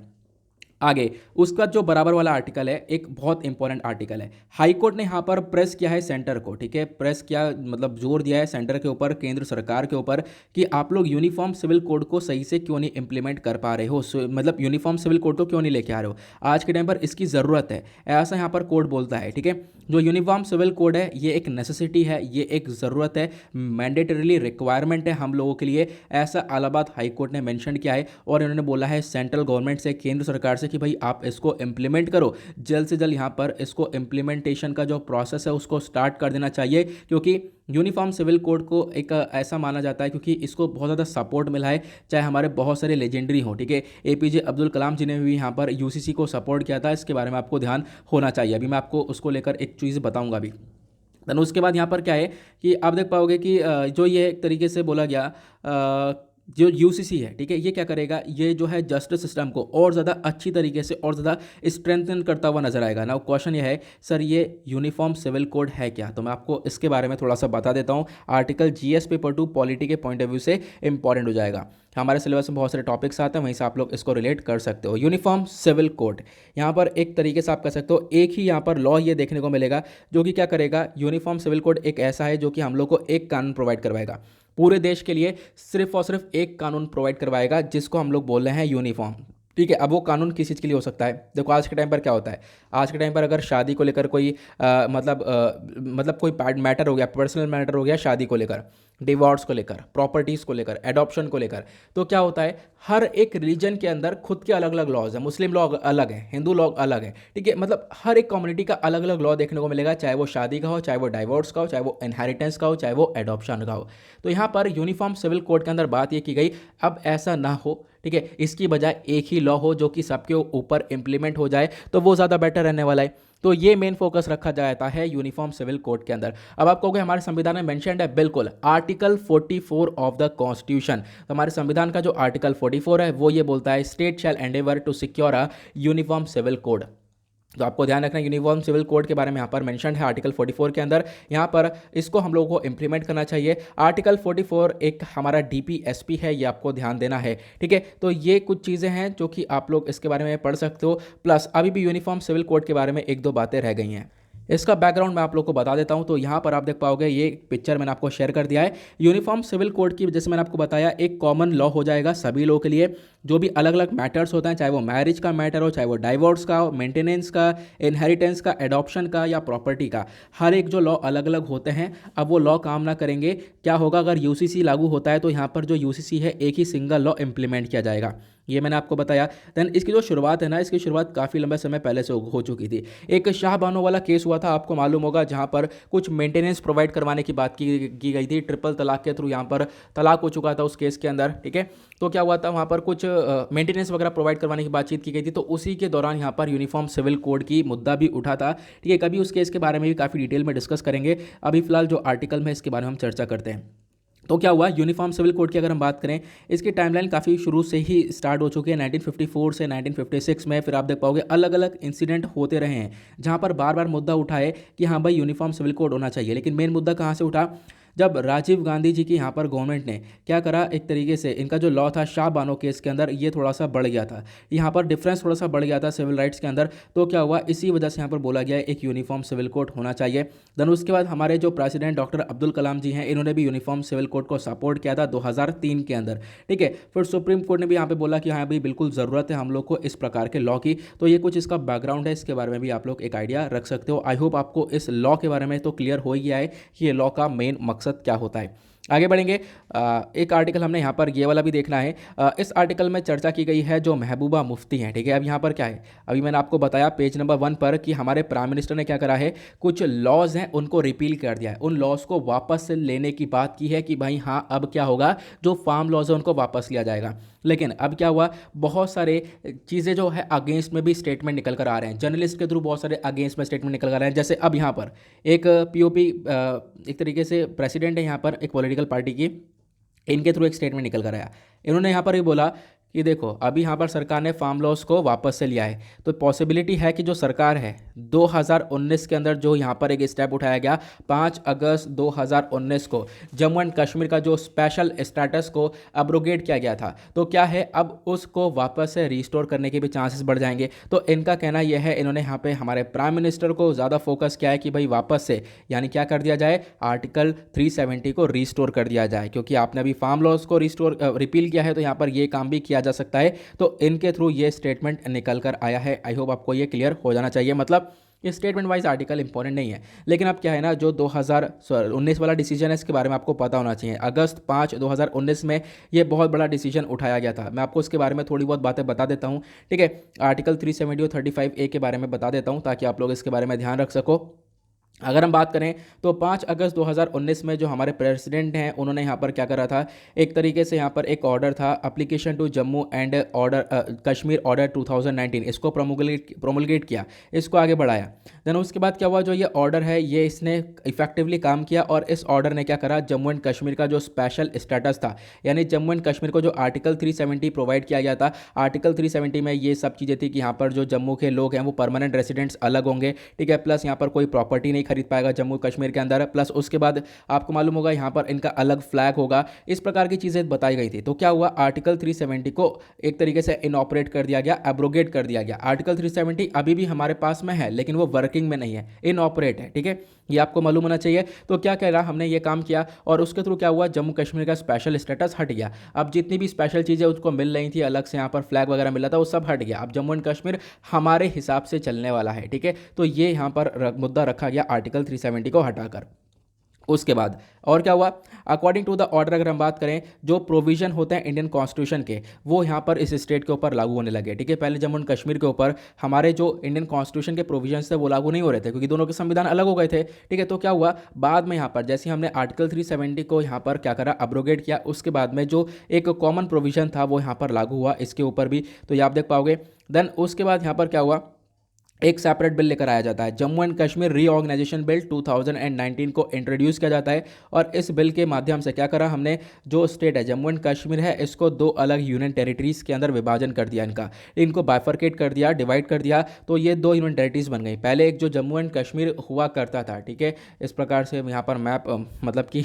आगे उसका जो बराबर वाला आर्टिकल है, एक बहुत इंपॉर्टेंट आर्टिकल है। हाई कोर्ट ने यहाँ पर प्रेस किया है सेंटर को, ठीक है, प्रेस किया मतलब जोर दिया है सेंटर के ऊपर, केंद्र सरकार के ऊपर, कि आप लोग यूनिफॉर्म सिविल कोड को सही से क्यों नहीं इंप्लीमेंट कर पा रहे हो, मतलब यूनिफॉर्म सिविल कोड को क्यों नहीं लेके आ रहे हो। आज के टाइम पर इसकी ज़रूरत है, ऐसा यहाँ पर कोड बोलता है। ठीक है, जो यूनिफॉर्म सिविल कोड है ये एक नेसेसिटी है, ये एक ज़रूरत है, मैंडेटरीली रिक्वायरमेंट है हम लोगों के लिए, ऐसा इलाहाबाद हाई कोर्ट ने मेंशन किया है। और इन्होंने बोला है सेंट्रल गवर्नमेंट से, केंद्र सरकार से, कि भाई आप इसको इम्प्लीमेंट करो जल्द से जल्द। यहाँ पर इसको इम्प्लीमेंटेशन का जो प्रोसेस है उसको स्टार्ट कर देना चाहिए, क्योंकि यूनिफॉर्म सिविल कोड को एक ऐसा माना जाता है क्योंकि इसको बहुत ज़्यादा सपोर्ट मिला है, चाहे हमारे बहुत सारे लेजेंडरी हो। ठीक है, एपीजे अब्दुल कलाम जी ने भी यहाँ पर यूसीसी को सपोर्ट किया था, इसके बारे में आपको ध्यान होना चाहिए। अभी मैं आपको उसको लेकर एक चीज़ बताऊँगा अभी। देन उसके बाद यहाँ पर क्या है कि आप देख पाओगे कि जो ये एक तरीके से बोला गया, जो यूसीसी है, ठीक है, ये क्या करेगा, ये जो है जस्टिस सिस्टम को और ज़्यादा अच्छी तरीके से और ज़्यादा स्ट्रेंथन करता हुआ नजर आएगा ना। क्वेश्चन ये है सर, ये यूनिफॉर्म सिविल कोड है क्या, तो मैं आपको इसके बारे में थोड़ा सा बता देता हूँ। आर्टिकल जीएस पेपर 2 पॉलिटी के पॉइंट ऑफ व्यू से इंपॉर्टेंट हो जाएगा। हमारे सिलेबस में बहुत सारे टॉपिक्स आते हैं, वहीं से आप लोग इसको रिलेट कर सकते हो। यूनिफॉर्म सिविल कोड यहाँ पर एक तरीके से आप कह सकते हो, एक ही यहाँ पर लॉ ये देखने को मिलेगा जो कि क्या करेगा, यूनिफॉर्म सिविल कोड एक ऐसा है जो कि हम लोग को एक कानून प्रोवाइड करवाएगा पूरे देश के लिए, सिर्फ और सिर्फ एक कानून प्रोवाइड करवाएगा जिसको हम लोग बोल रहे हैं यूनिफॉर्म। ठीक है, अब वो कानून किस चीज़ के लिए हो सकता है, देखो आज के टाइम पर क्या होता है, आज के टाइम पर अगर शादी को लेकर कोई मतलब कोई मैटर हो गया, पर्सनल मैटर हो गया शादी को लेकर, डिवोर्स को लेकर, प्रॉपर्टीज़ को लेकर, एडॉप्शन को लेकर, तो क्या होता है, हर एक रिलीजन के अंदर खुद के अलग अलग लॉज हैं। मुस्लिम लॉ अलग है, हिंदू लॉ अलग है। ठीक है, मतलब हर एक कम्युनिटी का अलग अलग लॉ देखने को मिलेगा, चाहे वो शादी का हो, चाहे वो डाइवोर्स का हो, चाहे वो इनहेरिटेंस का हो, चाहे वो एडॉप्शन का हो। तो यहाँ पर यूनिफॉर्म सिविल कोड के अंदर बात ये की गई, अब ऐसा ना हो, ठीक है, इसकी बजाय एक ही लॉ हो जो कि सबके ऊपर इंप्लीमेंट हो जाए, तो वो ज़्यादा बेटर रहने वाला है। तो ये मेन फोकस रखा जाता है यूनिफॉर्म सिविल कोड के अंदर। अब आप कहोगे हमारे संविधान में मेंशन्ड है, बिल्कुल, आर्टिकल 44 ऑफ द कॉन्स्टिट्यूशन। तो हमारे संविधान का जो आर्टिकल 44 है वो ये बोलता है, state shall endeavour to secure a uniform civil code. तो आपको ध्यान रखना, यूनिफॉर्म सिविल कोड के बारे में यहाँ पर मेंशन है आर्टिकल 44 के अंदर। यहाँ पर इसको हम लोगों को इंप्लीमेंट करना चाहिए। आर्टिकल 44 एक हमारा डीपीएसपी है, ये आपको ध्यान देना है। ठीक है, तो ये कुछ चीज़ें हैं जो कि आप लोग इसके बारे में पढ़ सकते हो। प्लस अभी भी यूनिफॉर्म सिविल कोड के बारे में एक दो बातें रह गई हैं, इसका बैकग्राउंड मैं आप लोग को बता देता हूं। तो यहाँ पर आप देख पाओगे, ये पिक्चर मैंने आपको शेयर कर दिया है। यूनिफॉर्म सिविल कोड की, जैसे मैंने आपको बताया, एक कॉमन लॉ हो जाएगा सभी लोगों के लिए। जो भी अलग अलग मैटर्स होते हैं, चाहे वो मैरिज का मैटर हो, चाहे वो डाइवोर्स का हो, मेंटेनेंस का, इनहेरिटेंस का, एडॉप्शन का या प्रॉपर्टी का, हर एक जो लॉ अलग अलग होते हैं, अब वो लॉ काम ना करेंगे। क्या होगा, अगर यूसीसी लागू होता है तो यहाँ पर जो यूसीसी है एक ही सिंगल लॉ इंप्लीमेंट किया जाएगा, ये मैंने आपको बताया। देन इसकी जो शुरुआत है ना, इसकी शुरुआत काफ़ी लंबे समय पहले से हो चुकी थी। एक शाह बानो वाला केस हुआ था, आपको मालूम होगा, जहाँ पर कुछ मेंटेनेंस प्रोवाइड करवाने की बात की गई थी, ट्रिपल तलाक के थ्रू यहाँ पर तलाक हो चुका था उस केस के अंदर। ठीक है, तो क्या हुआ था, वहाँ पर कुछ मेंटेनेंस वगैरह प्रोवाइड करवाने की बातचीत की गई थी, तो उसी के दौरान यहाँ पर यूनिफॉर्म सिविल कोड की मुद्दा भी उठा था। ठीक है, कभी उस केस के बारे में भी काफ़ी डिटेल में डिस्कस करेंगे। अभी फिलहाल जो आर्टिकल में इसके बारे में हम चर्चा करते हैं। तो क्या हुआ, यूनिफॉर्म सिविल कोड की अगर हम बात करें, इसकी टाइमलाइन काफ़ी शुरू से ही स्टार्ट हो चुकी है। 1954 से 1956 में फिर आप देख पाओगे अलग अलग इंसिडेंट होते रहे हैं जहां पर बार बार मुद्दा उठा है कि हाँ भाई यूनिफॉर्म सिविल कोड होना चाहिए। लेकिन मेन मुद्दा कहाँ से उठा, जब राजीव गांधी जी की यहाँ पर गवर्नमेंट ने क्या करा, एक तरीके से इनका जो लॉ था शाह बानो केस के अंदर, ये थोड़ा सा बढ़ गया था, यहाँ पर डिफरेंस थोड़ा सा बढ़ गया था सिविल राइट्स के अंदर। तो क्या हुआ, इसी वजह से यहाँ पर बोला गया एक यूनिफॉर्म सिविल कोड होना चाहिए। देन उसके बाद हमारे जो प्रेसिडेंट डॉक्टर अब्दुल कलाम जी हैं, इन्होंने भी यूनिफॉर्म सिविल कोड को सपोर्ट किया था 2003 के अंदर। ठीक है, फिर सुप्रीम कोर्ट ने भी यहाँ पे बोला कि हाँ भाई बिल्कुल ज़रूरत है हम लोग को इस प्रकार के लॉ की। तो ये कुछ इसका बैकग्राउंड है, इसके बारे में भी आप लोग एक आइडिया रख सकते हो। आई होप आपको इस लॉ के बारे में तो क्लियर हो ही गया है कि ये लॉ का मेन मकसद क्या होता है। आगे बढ़ेंगे, एक आर्टिकल हमने यहाँ पर ये वाला भी देखना है। इस आर्टिकल में चर्चा की गई है जो महबूबा मुफ्ती हैं। ठीक है, अब यहाँ पर क्या है, अभी मैंने आपको बताया पेज नंबर 1 पर कि हमारे प्राइम मिनिस्टर ने क्या करा है, कुछ लॉज हैं उनको रिपील कर दिया है, उन लॉज को वापस से लेने की बात की है कि भाई हाँ अब क्या होगा, जो फार्म लॉज है उनको वापस लिया जाएगा। लेकिन अब क्या हुआ, बहुत सारे चीज़ें जो है अगेंस्ट में भी स्टेटमेंट निकल कर आ रहे हैं, जर्नलिस्ट के थ्रू बहुत सारे अगेंस्ट में स्टेटमेंट निकल कर आ रहे हैं। जैसे अब यहाँ पर एक पीओपी एक तरीके से प्रेसिडेंट है यहाँ पर एक पॉलिटिकल पार्टी की, इनके थ्रू एक स्टेटमेंट निकल कर आया। इन्होंने यहाँ पर ये बोला कि देखो अभी यहाँ पर सरकार ने फार्म लॉस को वापस से लिया है, तो पॉसिबिलिटी है कि जो सरकार है 2019 के अंदर जो यहाँ पर एक स्टेप उठाया गया 5 अगस्त 2019 को जम्मू एंड कश्मीर का जो स्पेशल स्टेटस को अब्रोगेट किया गया था, तो क्या है अब उसको वापस से रिस्टोर करने के भी चांसेस बढ़ जाएंगे। तो इनका कहना यह है, इन्होंने यहाँ पे हमारे प्राइम मिनिस्टर को ज़्यादा फोकस किया है कि भाई वापस से यानी क्या कर दिया जाए, आर्टिकल 370 को रिस्टोर कर दिया जाए, क्योंकि आपने अभी फार्म लॉस को रिस्टोर रिपील किया है तो यहाँ पर ये काम भी किया जा सकता है। तो इनके थ्रू ये स्टेटमेंट निकल कर आया है। आई होप आपको ये क्लियर हो जाना चाहिए। मतलब ये स्टेटमेंट वाइज आर्टिकल इंपॉर्टेंट नहीं है, लेकिन अब क्या है ना, जो 2019 वाला डिसीजन है इसके बारे में आपको पता होना चाहिए। अगस्त 5 2019 में ये बहुत बड़ा डिसीजन उठाया गया था। मैं आपको इसके बारे में थोड़ी बहुत बातें बता देता हूँ, ठीक है। आर्टिकल 370 और 35A के बारे में बता देता हूँ ताकि आप लोग इसके बारे में ध्यान रख सको। अगर हम बात करें तो 5 अगस्त 2019 में जो हमारे प्रेसिडेंट हैं उन्होंने यहाँ पर क्या करा था, एक तरीके से यहाँ पर एक ऑर्डर था, application to Jammu and order Kashmir order 2019, इसको प्रोमुलगेट किया, इसको आगे बढ़ाया। देन उसके बाद क्या हुआ, जो ये ऑर्डर है ये इसने इफेक्टिवली काम किया और इस ऑर्डर ने क्या करा, जम्मू एंड कश्मीर का जो स्पेशल स्टेटस था, यानी जम्मू एंड कश्मीर को जो आर्टिकल 370 प्रोवाइड किया गया था, आर्टिकल 370 में ये सब चीज़ें थी कि यहाँ पर जो जम्मू के लोग हैं वो परमानेंट रेसिडेंट्स अलग होंगे, ठीक है, प्लस यहाँ पर कोई प्रॉपर्टी नहीं खरीद पाएगा जम्मू कश्मीर के अंदर, प्लस उसके बाद आपको मालूम होगा यहाँ पर इनका अलग फ्लैग होगा, इस प्रकार की चीज़ें बताई गई थी। तो क्या हुआ, आर्टिकल 370 को एक तरीके से इनऑपरेट कर दिया गया, एब्रोगेट कर दिया गया। आर्टिकल 370 अभी भी हमारे पास में है लेकिन वो वर्किंग में नहीं है, इनऑपरेट है, ठीक है, ये आपको मालूम होना चाहिए। तो क्या कह रहा, हमने ये काम किया और उसके थ्रू क्या हुआ, जम्मू कश्मीर का स्पेशल स्टेटस हट गया। अब जितनी भी स्पेशल चीज़ें उसको मिल रही थी, अलग से यहाँ पर फ्लैग वगैरह मिल रहा था, वो सब हट गया। अब जम्मू एंड कश्मीर हमारे हिसाब से चलने वाला है, ठीक है। तो ये यहाँ पर मुद्दा रखा गया आर्टिकल 370 को हटाकर। उसके बाद और क्या हुआ, अकॉर्डिंग टू द ऑर्डर अगर हम बात करें, जो प्रोविजन होते हैं इंडियन कॉन्स्टिट्यूशन के वो यहाँ पर इस स्टेट के ऊपर लागू होने लगे, ठीक है। पहले जम्मू एंड कश्मीर के ऊपर हमारे जो इंडियन कॉन्स्टिट्यूशन के प्रोविजन थे वो लागू नहीं हो रहे थे क्योंकि दोनों के संविधान अलग हो गए थे, ठीक है। तो क्या हुआ, बाद में यहाँ पर जैसे हमने आर्टिकल 370 को यहाँ पर क्या करा, अब्रोगेट किया, उसके बाद में जो एक कॉमन प्रोविजन था वो यहाँ पर लागू हुआ इसके ऊपर भी, तो ये आप देख पाओगे। देन उसके बाद यहाँ पर क्या हुआ, एक सेपरेट बिल लेकर आया जाता है, Jammu and Kashmir reorganisation bill 2019 को इंट्रोड्यूस किया जाता है। और इस बिल के माध्यम से क्या करा हमने, जो स्टेट है जम्मू एंड कश्मीर है इसको दो अलग यूनियन टेरिटरीज के अंदर विभाजन कर दिया, इनको बाइफरकेट कर दिया, डिवाइड कर दिया। तो ये दो यूनियन टेरिटरीज बन गई। पहले एक जो जम्मू एंड कश्मीर हुआ करता था, ठीक है, इस प्रकार से यहाँ पर मैप मतलब कि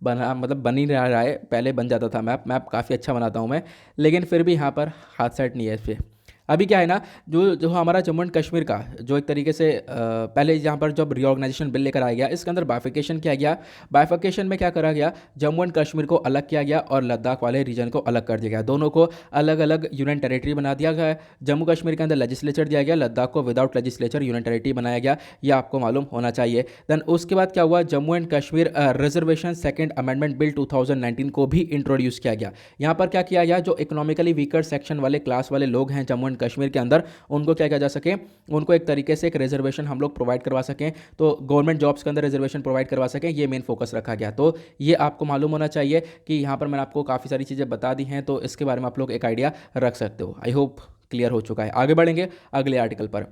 बन ही रहा है, पहले बन जाता था मैप काफ़ी अच्छा बनाता हूँ मैं, लेकिन फिर भी यहाँ पर हाथ सेट नहीं है इस पर। अभी क्या है ना, जो जो हमारा जम्मू एंड कश्मीर का जो एक तरीके से पहले यहाँ पर जब रीऑर्गेनाइजेशन बिल लेकर आया गया इसके अंदर बाइफिकेशन किया गया। बाइफिकेशन में क्या करा गया, जम्मू एंड कश्मीर को अलग किया गया और लद्दाख वाले रीजन को अलग कर दिया गया, दोनों को अलग अलग यूनियन टेरिटरी बना दिया गया। जम्मू कश्मीर के अंदर लेजिस्लेचर दिया गया, लद्दाख को विदाउट लेजिस्लेचर यूनियन टेरिटरी बनाया गया, यह आपको मालूम होना चाहिए। देन उसके बाद क्या हुआ, Jammu and Kashmir reservation second amendment bill 2019 को भी इंट्रोड्यूस किया गया। यहाँ पर क्या किया गया, जो इकोनॉमिकली वीकर सेक्शन वाले क्लास वाले लोग हैं जम्मू एंड कश्मीर के अंदर, उनको क्या किया जा सके, उनको एक तरीके से एक रिजर्वेशन हम लोग प्रोवाइड करवा सकें, तो गवर्नमेंट जॉब्स के अंदर रिजर्वेशन प्रोवाइड करवा सकें, ये मेन फोकस रखा गया। तो ये आपको मालूम होना चाहिए कि यहाँ पर मैंने आपको काफ़ी सारी चीज़ें बता दी हैं, तो इसके बारे में आप लोग एक आइडिया रख सकते हो। आई होप क्लियर हो चुका है। आगे बढ़ेंगे अगले आर्टिकल पर।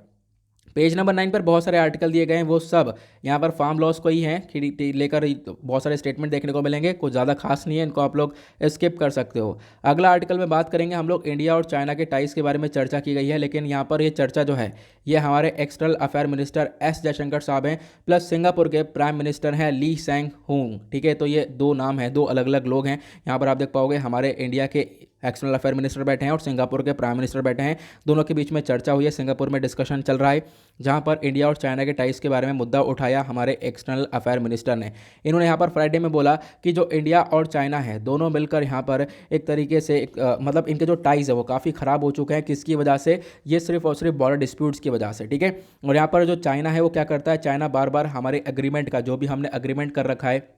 पेज नंबर 9 पर बहुत सारे आर्टिकल दिए गए हैं, वो सब यहाँ पर फार्म लॉस को ही हैं कि लेकर बहुत सारे स्टेटमेंट देखने को मिलेंगे, कुछ ज़्यादा खास नहीं है, इनको आप लोग स्किप कर सकते हो। अगला आर्टिकल में बात करेंगे हम लोग इंडिया और चाइना के टाइज के बारे में चर्चा की गई है, लेकिन यहाँ पर ये चर्चा जो है ये हमारे external affair minister S Jaishankar साहब हैं, प्लस सिंगापुर के प्राइम मिनिस्टर हैं ली सेंग हुंग, ठीक है। तो ये दो नाम हैं, दो अलग अलग लोग हैं। यहाँ पर आप देख पाओगे हमारे इंडिया के एक्सटर्नल अफेयर मिनिस्टर बैठे हैं और सिंगापुर के प्राइम मिनिस्टर बैठे हैं, दोनों के बीच में चर्चा हुई है, सिंगापुर में डिस्कशन चल रहा है जहां पर इंडिया और चाइना के टाइज के बारे में मुद्दा उठाया हमारे एक्सटर्नल अफेयर मिनिस्टर ने। इन्होंने यहाँ पर फ्राइडे में बोला कि जो इंडिया और चाइना है दोनों मिलकर यहाँ पर एक तरीके से मतलब इनके जो टाइज है वो काफ़ी ख़राब हो चुके हैं, किसकी वजह से, ये सिर्फ और सिर्फ बॉर्डर डिस्प्यूट्स की वजह से, ठीक है। और यहाँ पर जो चाइना है वो क्या करता है, चाइना बार बार हमारे एग्रीमेंट का, जो भी हमने एग्रीमेंट कर रखा है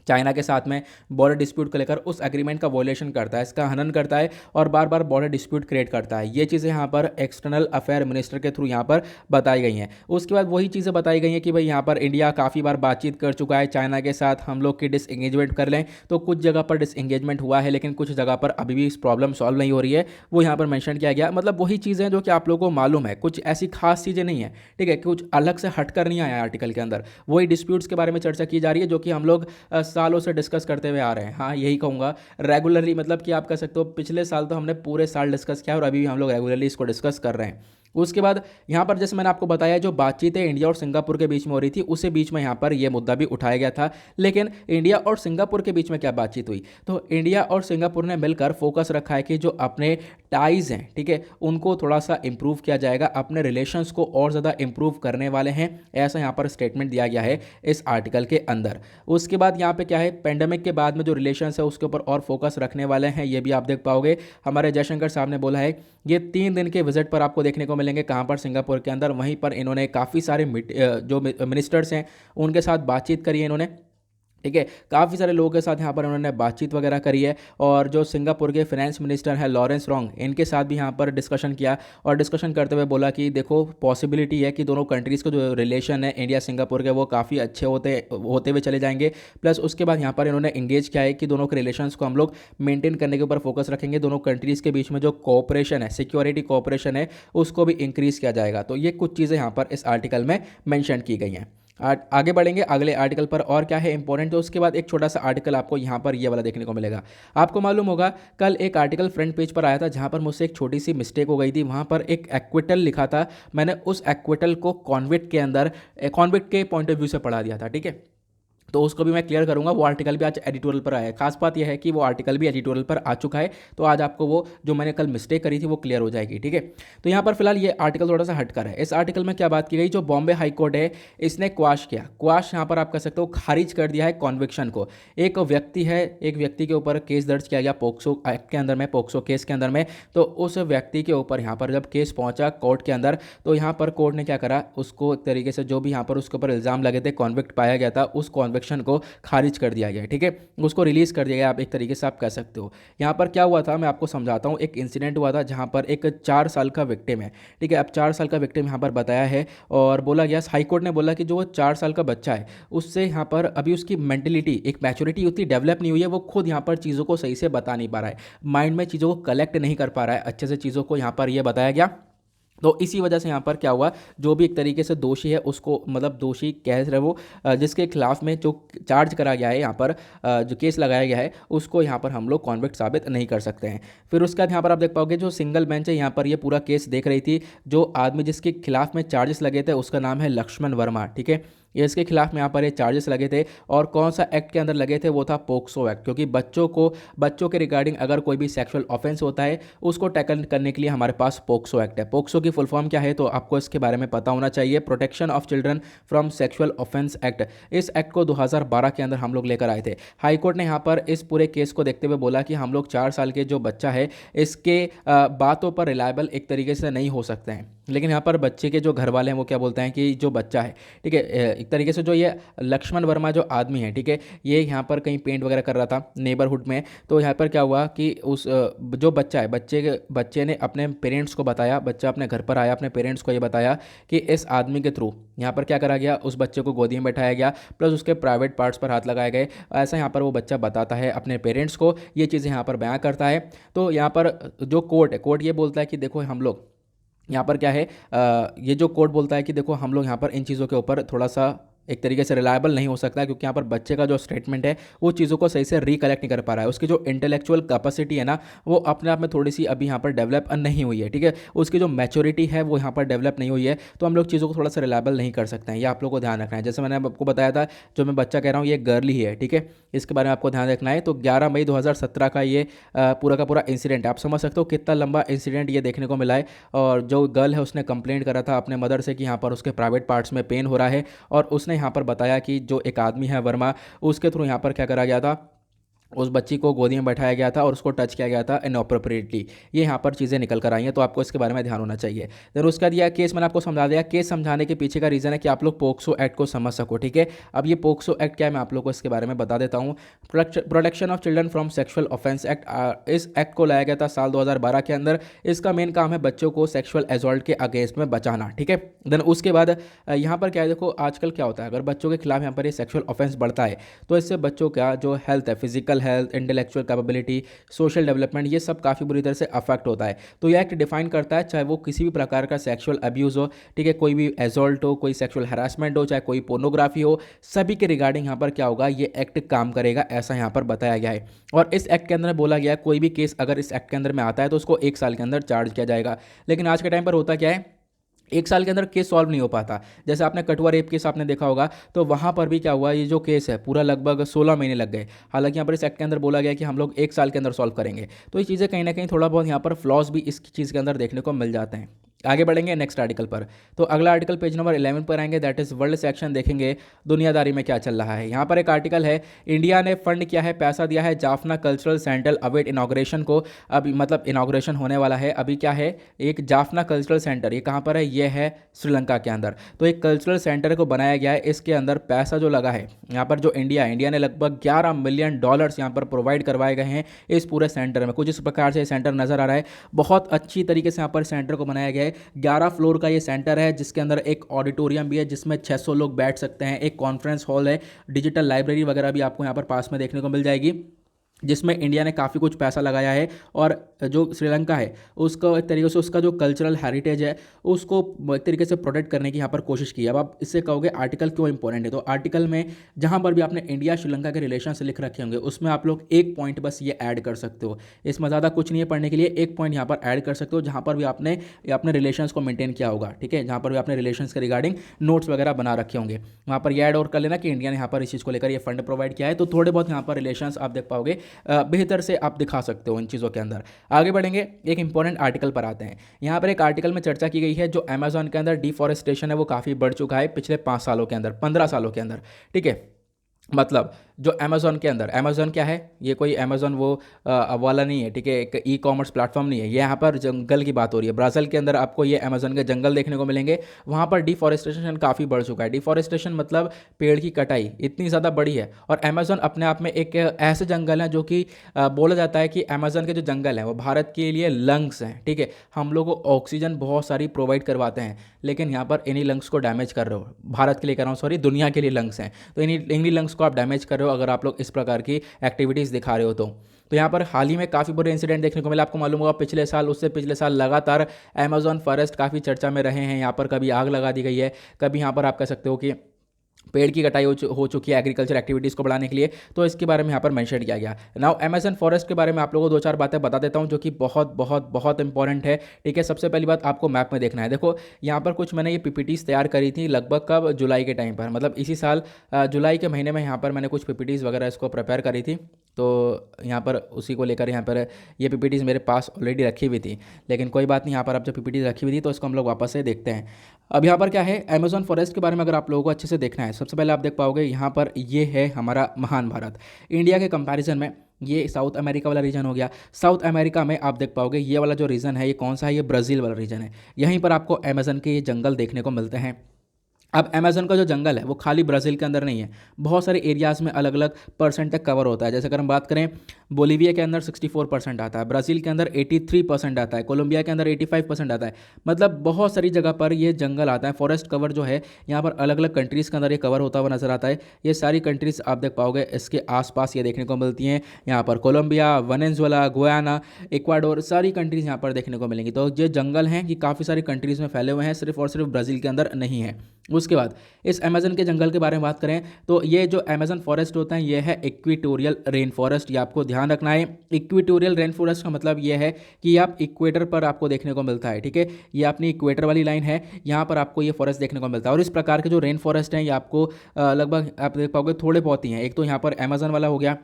चाइना के साथ में बॉर्डर डिस्प्यूट को लेकर, उस एग्रीमेंट का वॉयलेशन करता है, इसका हनन करता है और बार बार बॉर्डर डिस्प्यूट क्रिएट करता है। ये चीज़ें यहाँ पर एक्सटर्नल अफेयर मिनिस्टर के थ्रू यहाँ पर बताई गई हैं। उसके बाद वही चीज़ें बताई गई हैं कि भाई यहाँ पर इंडिया काफ़ी बार बातचीत कर चुका है चाइना के साथ, हम लोग की डिसएंगेजमेंट कर लें, तो कुछ जगह पर डिसएंगेजमेंट हुआ है लेकिन कुछ जगह पर अभी भी इस प्रॉब्लम सॉल्व नहीं हो रही है, वो यहाँ पर मैंशन किया गया। मतलब वही चीज़ें जो कि आप लोगों को मालूम है, कुछ ऐसी खास चीज़ें नहीं है, ठीक है, कुछ अलग से हटकर नहीं आया आर्टिकल के अंदर, वही डिस्प्यूट्स के बारे में चर्चा की जा रही है जो कि हम लोग सालों से डिस्कस करते हुए आ रहे हैं। हाँ, यही कहूँगा रेगुलरली, मतलब कि आप कह सकते हो पिछले साल तो हमने पूरे साल डिस्कस किया और अभी भी हम लोग रेगुलरली इसको डिस्कस कर रहे हैं। उसके बाद यहाँ पर जैसे मैंने आपको बताया, जो बातचीत है इंडिया और सिंगापुर के बीच में हो रही थी, उसी बीच में यहाँ पर यह मुद्दा भी उठाया गया था। लेकिन इंडिया और सिंगापुर के बीच में क्या बातचीत हुई, तो इंडिया और सिंगापुर ने मिलकर फोकस रखा है कि जो अपने टाइज हैं, ठीक है, उनको थोड़ा सा इंप्रूव किया जाएगा, अपने रिलेशंस को और ज़्यादा इंप्रूव करने वाले हैं, ऐसा यहाँ पर स्टेटमेंट दिया गया है इस आर्टिकल के अंदर। उसके बाद यहाँ पे क्या है, पेंडेमिक के बाद में जो रिलेशंस है उसके ऊपर और फोकस रखने वाले हैं, ये भी आप देख पाओगे। हमारे जयशंकर साहब ने बोला है ये 3 दिन के विजिट पर आपको देखने को मिलेंगे, कहाँ पर, सिंगापुर के अंदर। वहीं पर इन्होंने काफ़ी सारे जो मिनिस्टर्स हैं उनके साथ बातचीत करी है इन्होंने, ठीक है, काफ़ी सारे लोगों के साथ यहाँ पर उन्होंने बातचीत वगैरह करी है। और जो सिंगापुर के फाइनेंस मिनिस्टर हैं लॉरेंस रोंग, इनके साथ भी यहाँ पर डिस्कशन किया और डिस्कशन करते हुए बोला कि देखो पॉसिबिलिटी है कि दोनों कंट्रीज़ के जो रिलेशन है इंडिया सिंगापुर के वो काफ़ी अच्छे होते हुए चले जाएंगे। प्लस उसके बाद यहाँ पर इन्होंने इंगेज किया है कि दोनों के रिलेशंस को हम लोग मेंटेन करने के ऊपर फोकस रखेंगे, दोनों कंट्रीज़ के बीच में जो कोऑपरेशन है, सिक्योरिटी कोऑपरेशन है, उसको भी इंक्रीज़ किया जाएगा। तो ये कुछ चीज़ें यहाँ पर इस आर्टिकल में मैंशन की गई हैं। आगे बढ़ेंगे अगले आर्टिकल पर, और क्या है इंपॉर्टेंट। तो उसके बाद एक छोटा सा आर्टिकल आपको यहाँ पर ये वाला देखने को मिलेगा। आपको मालूम होगा कल एक आर्टिकल फ्रंट पेज पर आया था जहाँ पर मुझसे एक छोटी सी मिस्टेक हो गई थी। वहाँ पर एक एक्विटल लिखा था, मैंने उस एक्विटल को कॉन्विक्ट के अंदर कॉन्विक्ट के पॉइंट ऑफ व्यू से पढ़ा दिया था, ठीक है। तो उसको भी मैं क्लियर करूंगा। वो आर्टिकल भी आज एडिटोरियल पर आया है। खास बात यह है कि वो आर्टिकल भी एडिटोरियल पर आ चुका है, तो आज आपको वो जो मैंने कल मिस्टेक करी थी वो क्लियर हो जाएगी, ठीक है। तो यहाँ पर फिलहाल ये आर्टिकल थोड़ा सा हटकर है। इस आर्टिकल में क्या बात की गई, जो बॉम्बे हाई कोर्ट है इसने क्वाश किया, क्वाश यहाँ पर आप कह सकते हो खारिज कर दिया है कॉन्विक्शन को। एक व्यक्ति है, एक व्यक्ति के ऊपर केस दर्ज किया गया पोक्सो एक्ट के अंदर में, पोक्सो केस के अंदर में। तो उस व्यक्ति के ऊपर यहाँ पर जब केस पहुँचा कोर्ट के अंदर, तो यहाँ पर कोर्ट ने क्या करा, उसको एक तरीके से जो भी यहाँ पर उसके ऊपर इल्ज़ाम लगे थे, कॉन्विक्ट पाया गया था, उस कॉन्विक्शन को खारिज कर दिया गया, ठीक है, उसको रिलीज कर दिया गया, आप एक तरीके से आप कह सकते हो। यहाँ पर क्या हुआ था मैं आपको समझाता हूँ। एक इंसिडेंट हुआ था जहाँ पर एक 4 साल का विक्टिम है, ठीक है। अब 4 साल का विक्टिम यहाँ पर बताया है और बोला गया, हाई कोर्ट ने बोला कि जो वो 4 साल का बच्चा है उससे यहाँ पर अभी उसकी मेंटेलिटी, एक मैच्योरिटी उतनी डेवलप नहीं हुई है, वो खुद यहाँ पर चीज़ों को सही से बता नहीं पा रहा है, माइंड में चीज़ों को कलेक्ट नहीं कर पा रहा है अच्छे से चीज़ों को, यहाँ पर यह बताया गया। तो इसी वजह से यहाँ पर क्या हुआ, जो भी एक तरीके से दोषी है उसको, मतलब दोषी कह रहे वो, जिसके खिलाफ में जो चार्ज करा गया है यहाँ पर, जो केस लगाया गया है, उसको यहाँ पर हम लोग कॉन्विक्ट साबित नहीं कर सकते हैं। फिर उसके बाद यहाँ पर आप देख पाओगे जो सिंगल बेंच है यहाँ पर ये पूरा केस देख रही थी। जो आदमी जिसके खिलाफ में चार्जेस लगे थे उसका नाम है लक्ष्मण वर्मा, ठीक है। ये इसके खिलाफ में यहाँ पर ये चार्जेस लगे थे और कौन सा एक्ट के अंदर लगे थे, वो था पोक्सो एक्ट। क्योंकि बच्चों के रिगार्डिंग अगर कोई भी सेक्सुअल ऑफेंस होता है उसको टैकल करने के लिए हमारे पास पोक्सो एक्ट है। पोक्सो की फुल फॉर्म क्या है तो आपको इसके बारे में पता होना चाहिए, protection of children from sexual offence act. इस एक्ट को 2012 के अंदर हम लोग लेकर आए थे। हाई कोर्ट ने यहाँ पर इस पूरे केस को देखते हुए बोला कि हम लोग 4 साल के जो बच्चा है इसके बातों पर रिलायबल एक तरीके से नहीं हो सकते हैं। लेकिन यहाँ पर बच्चे के जो घर वाले हैं वो क्या बोलते हैं कि जो बच्चा है, ठीक है, एक तरीके से जो ये लक्ष्मण वर्मा जो आदमी है, ठीक है, ये यहाँ पर कहीं पेंट वगैरह कर रहा था नेबरहुड में। तो यहाँ पर क्या हुआ कि उस जो बच्चा है, बच्चे ने अपने पेरेंट्स को बताया, बच्चा अपने घर पर आया, अपने पेरेंट्स को ये बताया कि इस आदमी के थ्रू यहाँ पर क्या करा गया, उस बच्चे को गोदी में बैठाया गया, प्लस उसके प्राइवेट पार्ट्स पर हाथ लगाए गए। ऐसा यहाँ पर वो बच्चा बताता है अपने पेरेंट्स को, ये चीज़ें यहाँ पर बयां करता है। तो यहाँ पर जो कोर्ट है, कोर्ट ये बोलता है कि देखो हम लोग यहाँ पर क्या है, ये जो कोर्ट बोलता है कि देखो हम लोग यहाँ पर इन चीज़ों के ऊपर थोड़ा सा एक तरीके से रिलायबल नहीं हो सकता, क्योंकि यहाँ पर बच्चे का जो स्टेटमेंट है वो चीज़ों को सही से रिकलेक्ट नहीं कर पा रहा है। उसकी जो इंटेलेक्चुअल कैपेसिटी है ना, वो अपने आप में थोड़ी सी अभी यहाँ पर डेवलप नहीं हुई है, ठीक है। उसकी जो मैच्योरिटी है वो यहाँ पर डेवलप नहीं हुई है, तो हम लोग चीज़ों को थोड़ा सा रिलायबल नहीं कर सकते हैं। ये आप लोग को ध्यान रखना है। जैसे मैंने आपको बताया था, जो मैं बच्चा कह रहा हूँ ये गर्ल ही है, ठीक है, इसके बारे में आपको ध्यान रखना है। तो 11 मई 2017 का ये पूरा का पूरा इंसिडेंट, आप समझ सकते हो कितना लंबा इंसिडेंट ये देखने को मिला है। और जो गर्ल है उसने कंप्लेंट करा था अपने मदर से कि यहाँ पर उसके प्राइवेट पार्ट्स में पेन हो रहा है, और उसने यहाँ पर बताया कि जो एक आदमी है वर्मा, उसके थ्रू यहाँ पर क्या करा गया था, उस बच्ची को गोदी में बैठाया गया था और उसको टच किया गया था इनअप्रोप्रिएटली। ये यहाँ पर चीज़ें निकल कर आई हैं, तो आपको इसके बारे में ध्यान होना चाहिए। देन उसका दिया केस मैंने आपको समझा दिया। केस समझाने के पीछे का रीज़न है कि आप लोग पोक्सो एक्ट को समझ सको, ठीक है। अब ये पोक्सो एक्ट क्या है मैं आप लोग को इसके बारे में बता देता हूँ। Protection of children from sexual offence act, इस एक्ट को लाया गया था साल 2012 के अंदर। इसका मेन काम है बच्चों को सेक्शुअल एजॉल्ट के अगेंस्ट में बचाना, ठीक है। देन उसके बाद यहाँ पर क्या है, देखो आजकल क्या होता है, अगर बच्चों के खिलाफ यहाँ पर ये सेक्शुअल ऑफेंस बढ़ता है तो इससे बच्चों का जो हेल्थ है, physical health, intellectual capability, social development, ये सब काफ़ी बुरी तरह से अफेक्ट होता है। तो ये एक्ट डिफाइन करता है, चाहे वो किसी भी प्रकार का सेक्सुअल अब्यूज़ हो, ठीक है, कोई भी एजॉल्ट हो, कोई सेक्सुअल हरासमेंट हो, चाहे कोई पोर्नोग्राफी हो, सभी के रिगार्डिंग यहाँ पर क्या होगा, ये एक्ट काम करेगा, ऐसा यहाँ पर बताया गया है। और इस एक्ट के अंदर बोला गया है कोई भी केस अगर इस एक्ट के अंदर में आता है तो उसको 1 साल के अंदर चार्ज किया जाएगा। लेकिन आज के टाइम पर होता क्या है, 1 साल के अंदर केस सॉल्व नहीं हो पाता। जैसे आपने कठुआ रेप केस आपने देखा होगा, तो वहाँ पर भी क्या हुआ, ये जो केस है पूरा लगभग 16 महीने लग गए। हालांकि यहाँ पर इस एक्ट के अंदर बोला गया कि हम लोग 1 साल के अंदर सॉल्व करेंगे। तो ये चीज़ें कहीं ना कहीं थोड़ा बहुत यहाँ पर फ्लॉज भी इस चीज़ के अंदर देखने को मिल जाते हैं। आगे बढ़ेंगे नेक्स्ट आर्टिकल पर। तो अगला आर्टिकल पेज नंबर 11 पर आएंगे, दैट इज वर्ल्ड सेक्शन, देखेंगे दुनियादारी में क्या चल रहा है। यहाँ पर एक आर्टिकल है, इंडिया ने फंड किया है, पैसा दिया है Jaffna cultural centre await inauguration को। अभी मतलब इनाग्रेशन होने वाला है अभी। क्या है, एक जाफना कल्चरल सेंटर, ये कहाँ पर है, ये है श्रीलंका के अंदर। तो एक कल्चरल सेंटर को बनाया गया है, इसके अंदर पैसा जो लगा है यहाँ पर, जो इंडिया ने लगभग $11 मिलियन यहाँ पर प्रोवाइड करवाए गए हैं इस पूरे सेंटर में। कुछ इस प्रकार से सेंटर नज़र आ रहा है, बहुत अच्छी तरीके से यहाँ पर सेंटर को बनाया गया है। 11 फ्लोर का ये सेंटर है, जिसके अंदर एक ऑडिटोरियम भी है जिसमें 600 लोग बैठ सकते हैं, एक कॉन्फ्रेंस हॉल है, डिजिटल लाइब्रेरी वगैरह भी आपको यहाँ पर पास में देखने को मिल जाएगी, जिसमें इंडिया ने काफ़ी कुछ पैसा लगाया है। और जो श्रीलंका है उसको एक तरीके से उसका जो कल्चरल हेरिटेज है उसको एक तरीके से प्रोटेक्ट करने की यहाँ पर कोशिश की है। अब आप इससे कहोगे आर्टिकल क्यों इंपॉर्टेंट है, तो आर्टिकल में जहाँ पर भी आपने इंडिया श्रीलंका के रिलेशन से लिख रखे होंगे उसमें आप लोग एक पॉइंट बस ये ऐड कर सकते हो। इसमें ज़्यादा कुछ नहीं है पढ़ने के लिए, एक पॉइंट यहाँ पर ऐड कर सकते हो जहाँ पर भी आपने अपने रिलेशंस को मेंटेन किया होगा, ठीक है, जहाँ पर भी आपने रिलेशंस के रिगार्डिंग नोट्स वगैरह बना रखे होंगे, वहाँ पर ये ऐड और कर लेना कि इंडिया ने यहाँ पर इस चीज़ को लेकर ये फंड प्रोवाइड किया है। तो थोड़े बहुत यहाँ पर रिलेशंस आप देख पाओगे, बेहतर से आप दिखा सकते हो इन चीज़ों के अंदर। आगे बढ़ेंगे, एक इंपॉर्टेंट आर्टिकल पर आते हैं। यहाँ पर एक आर्टिकल में चर्चा की गई है, जो अमेजॉन के अंदर डिफॉरेस्टेशन है वो काफ़ी बढ़ चुका है पिछले 5 सालों के अंदर, 15 सालों के अंदर, ठीक है। मतलब जो अमेजोन के अंदर, अमेजोन क्या है, ये कोई अमेजोन वो वाला नहीं है, ठीक है, एक ई कॉमर्स प्लेटफॉर्म नहीं है, ये यहाँ पर जंगल की बात हो रही है। ब्राज़ील के अंदर आपको ये अमेजोन के जंगल देखने को मिलेंगे, वहाँ पर डिफॉरेस्टेशन काफ़ी बढ़ चुका है। डिफॉरेस्टेशन मतलब पेड़ की कटाई इतनी ज़्यादा बड़ी है। और अमेजोन अपने आप में एक ऐसे जंगल है जो कि बोला जाता है कि अमेजोन के जो जंगल हैं वो भारत के लिए लंग्स हैं, ठीक है, हम लोग को ऑक्सीजन बहुत सारी प्रोवाइड करवाते हैं, लेकिन यहाँ पर इन्हीं लंग्स को डैमेज कर रहे हो। भारत के लिए कह रहा हूँ, सॉरी, दुनिया के लिए लंग्स हैं, तो इन्हीं लंग्स को आप डैमेज कर रहे हो अगर आप लोग इस प्रकार की एक्टिविटीज़ दिखा रहे हो। तो यहाँ पर हाल ही में काफ़ी बुरे इंसिडेंट देखने को मिला। आपको मालूम होगा पिछले साल, उससे पिछले साल लगातार अमेजॉन फॉरेस्ट काफ़ी चर्चा में रहे हैं। यहाँ पर कभी आग लगा दी गई है, कभी यहाँ पर आप कह सकते हो कि पेड़ की कटाई हो चुकी है एग्रीकल्चर एक्टिविटीज़ को बढ़ाने के लिए। तो इसके बारे में यहाँ पर मेंशन किया गया। नाउ अमेजन फॉरेस्ट के बारे में आप लोगों को 2-4 बातें बता देता हूँ जो कि बहुत बहुत बहुत इंपॉर्टेंट है, ठीक है। सबसे पहली बात आपको मैप में देखना है। देखो यहाँ पर कुछ मैंने ये पीपीटीज़ तैयार करी थी लगभग कब, जुलाई के टाइम पर, मतलब इसी साल जुलाई के महीने में यहाँ पर मैंने कुछ पीपीटीज़ वगैरह इसको प्रिपेयर करी थी। तो यहाँ पर उसी को लेकर यहाँ पर ये पीपीटीज़ मेरे पास ऑलरेडी रखी हुई थी, लेकिन कोई बात नहीं, यहाँ पर अब जो पीपीटीज़ रखी हुई थी तो इसको हम लोग वापस से देखते हैं। अब यहाँ पर क्या है, अमेजॉन फॉरेस्ट के बारे में अगर आप लोगों को अच्छे से देखना है, सबसे पहले आप देख पाओगे यहाँ पर ये है हमारा महान भारत। इंडिया के कंपैरिजन में ये साउथ अमेरिका वाला रीजन हो गया। साउथ अमेरिका में आप देख पाओगे ये वाला जो रीजन है ये कौन सा है, ये ब्राज़ील वाला रीजन है। यहीं पर आपको अमेजन के ये जंगल देखने को मिलते हैं। अब अमेजन का जो जंगल है वो खाली ब्राज़ील के अंदर नहीं है, बहुत सारे एरियाज़ में अलग अलग परसेंट तक कवर होता है। जैसे अगर हम बात करें, बोलीविया के अंदर 64% आता है, ब्राज़ील के अंदर 83% आता है, कोलंबिया के अंदर 85% आता है। मतलब बहुत सारी जगह पर ये जंगल आता है। फॉरेस्ट कवर जो है यहाँ पर अलग अलग कंट्रीज़ के अंदर ये कवर होता हुआ नजर आता है। ये सारी कंट्रीज़ आप देख पाओगे इसके आसपास ये देखने को मिलती हैं। यहाँ पर कोलंबिया, वेनेजुएला, गुयाना, इक्वाडोर, सारी कंट्रीज़ यहाँ पर देखने को मिलेंगी। तो ये जंगल हैं कि काफ़ी सारी कंट्रीज़ में फैले हुए हैं, सिर्फ और सिर्फ ब्राज़ील के अंदर नहीं है। उसके बाद इस अमेजन के जंगल के बारे में बात करें तो ये जो अमेजन फॉरेस्ट होता है ये है इक्वेटोरियल रेन फॉरेस्ट। ये आपको ध्यान रखना है। इक्वेटोरियल रेन फॉरेस्ट का मतलब ये है कि आप इक्वेटर पर आपको देखने को मिलता है, ठीक है। ये अपनी इक्वेटर वाली लाइन है, यहाँ पर आपको ये फॉरेस्ट देखने को मिलता है। और इस प्रकार के जो रेन फॉरेस्ट हैं ये आपको लगभग आप देख पाओगे थोड़े बहुत ही हैं। एक तो यहाँ पर अमेजन वाला हो गया,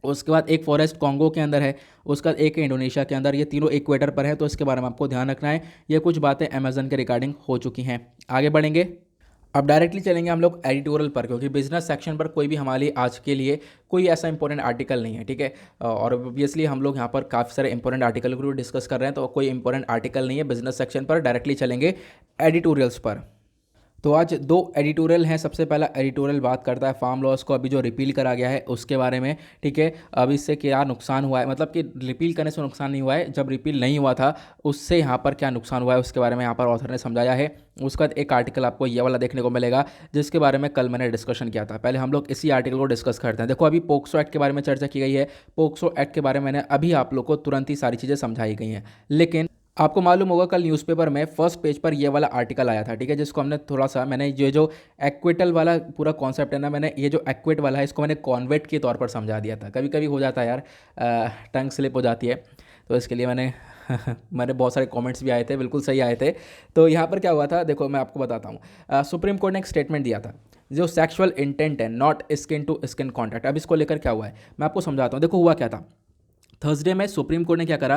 उसके बाद एक फॉरेस्ट कॉन्गो के अंदर है, उसका एक है इंडोनेशिया के अंदर। ये तीनों इक्वेटर पर है, तो इसके बारे में आपको ध्यान रखना है। ये कुछ बातें अमेजन के रिगार्डिंग हो चुकी हैं। आगे बढ़ेंगे, अब डायरेक्टली चलेंगे हम लोग एडिटोरियल पर, क्योंकि बिजनेस सेक्शन पर कोई भी हमारे आज के लिए कोई ऐसा इंपॉर्टेंट आर्टिकल नहीं है, ठीक है। और ऑब्वियसली हम लोग यहाँ पर काफ़ी सारे इंपॉर्टेंट आर्टिकल को डिस्कस कर रहे हैं, तो कोई इंपॉर्टेंट आर्टिकल नहीं है बिजनेस सेक्शन पर। डायरेक्टली चलेंगे एडिटोरियल्स पर। तो आज दो एडिटोरियल हैं। सबसे पहला एडिटोरियल बात करता है फार्म लॉस को अभी जो रिपील करा गया है उसके बारे में। ठीक है, अब इससे क्या नुकसान हुआ है, मतलब कि रिपील करने से नुकसान नहीं हुआ है, जब रिपील नहीं हुआ था उससे यहाँ पर क्या नुकसान हुआ है उसके बारे में यहाँ पर ऑथर ने समझाया है। उसके बाद एक आर्टिकल आपको ये वाला देखने को मिलेगा जिसके बारे में कल मैंने डिस्कशन किया था। पहले हम लोग इसी आर्टिकल को डिस्कस करते हैं। देखो अभी पोक्सो एक्ट के बारे में चर्चा की गई है। पोक्सो एक्ट के बारे में मैंने अभी आप लोग को तुरंत ही सारी चीज़ें समझाई गई हैं, लेकिन आपको मालूम होगा कल न्यूज़पेपर में फर्स्ट पेज पर ये वाला आर्टिकल आया था। ठीक है, जिसको हमने थोड़ा सा मैंने ये जो एक्विटल वाला पूरा कॉन्सेप्ट है ना, मैंने ये जो एक्विट वाला है इसको मैंने कॉन्वेट के तौर पर समझा दिया था। कभी कभी हो जाता है यार, टंग स्लिप हो जाती है, तो इसके लिए मैंने मैंने बहुत सारे कमेंट्स भी आए थे, बिल्कुल सही आए थे। तो यहाँ पर क्या हुआ था देखो मैं आपको बताता हूँ। सुप्रीम कोर्ट ने एक स्टेटमेंट दिया था, जो सेक्सुअल इंटेंट है not skin to skin contact. अब इसको लेकर क्या हुआ है मैं आपको समझाता हूँ। देखो हुआ क्या था, थर्सडे में सुप्रीम कोर्ट ने क्या करा,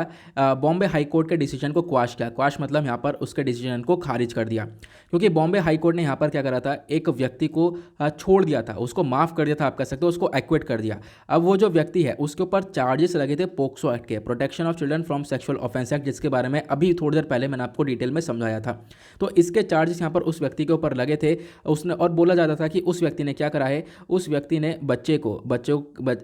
बॉम्बे हाई कोर्ट के डिसीजन को क्वाश किया। क्वाश मतलब यहाँ पर उसके डिसीजन को खारिज कर दिया, क्योंकि बॉम्बे हाई कोर्ट ने यहाँ पर क्या करा था, एक व्यक्ति को छोड़ दिया था, उसको माफ़ कर दिया था, आप कह सकते हो उसको एक्विट कर दिया। अब वो जो व्यक्ति है उसके ऊपर चार्जेस लगे थे पोक्सो एक्ट के, protection of children from sexual offence act, जिसके बारे में अभी थोड़ी देर पहले मैंने आपको डिटेल में समझाया था। तो इसके चार्जेस यहाँ पर उस व्यक्ति के ऊपर लगे थे। उसने और बोला जाता था कि उस व्यक्ति ने क्या करा है, उस व्यक्ति ने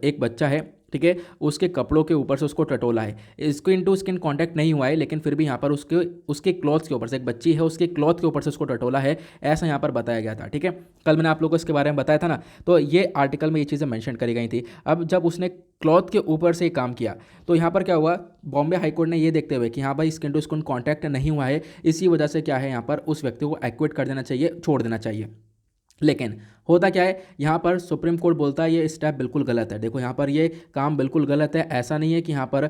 एक बच्चा है, ठीक है, उसके कपड़ों के ऊपर से उसको टटोला है। स्किन टू स्किन कांटेक्ट नहीं हुआ है, लेकिन फिर भी यहाँ पर उसके क्लॉथ के ऊपर से, एक बच्ची है उसके क्लॉथ के ऊपर से उसको टटोला है, ऐसा यहाँ पर बताया गया था। ठीक है, कल मैंने आप लोगों को इसके बारे में बताया था ना, तो ये आर्टिकल में ये चीज़ें मेंशन करी गई थी। अब जब उसने क्लॉथ के ऊपर से काम किया तो यहाँ पर क्या हुआ, बॉम्बे हाईकोर्ट ने ये देखते हुए कि हाँ भाई स्किन टू स्किन कॉन्टैक्ट नहीं हुआ है, इसी वजह से क्या है यहाँ पर उस व्यक्ति को एक्विट कर देना चाहिए, छोड़ देना चाहिए। लेकिन होता क्या है, यहाँ पर सुप्रीम कोर्ट बोलता है ये स्टेप बिल्कुल गलत है। देखो यहाँ पर ये काम बिल्कुल गलत है। ऐसा नहीं है कि यहाँ पर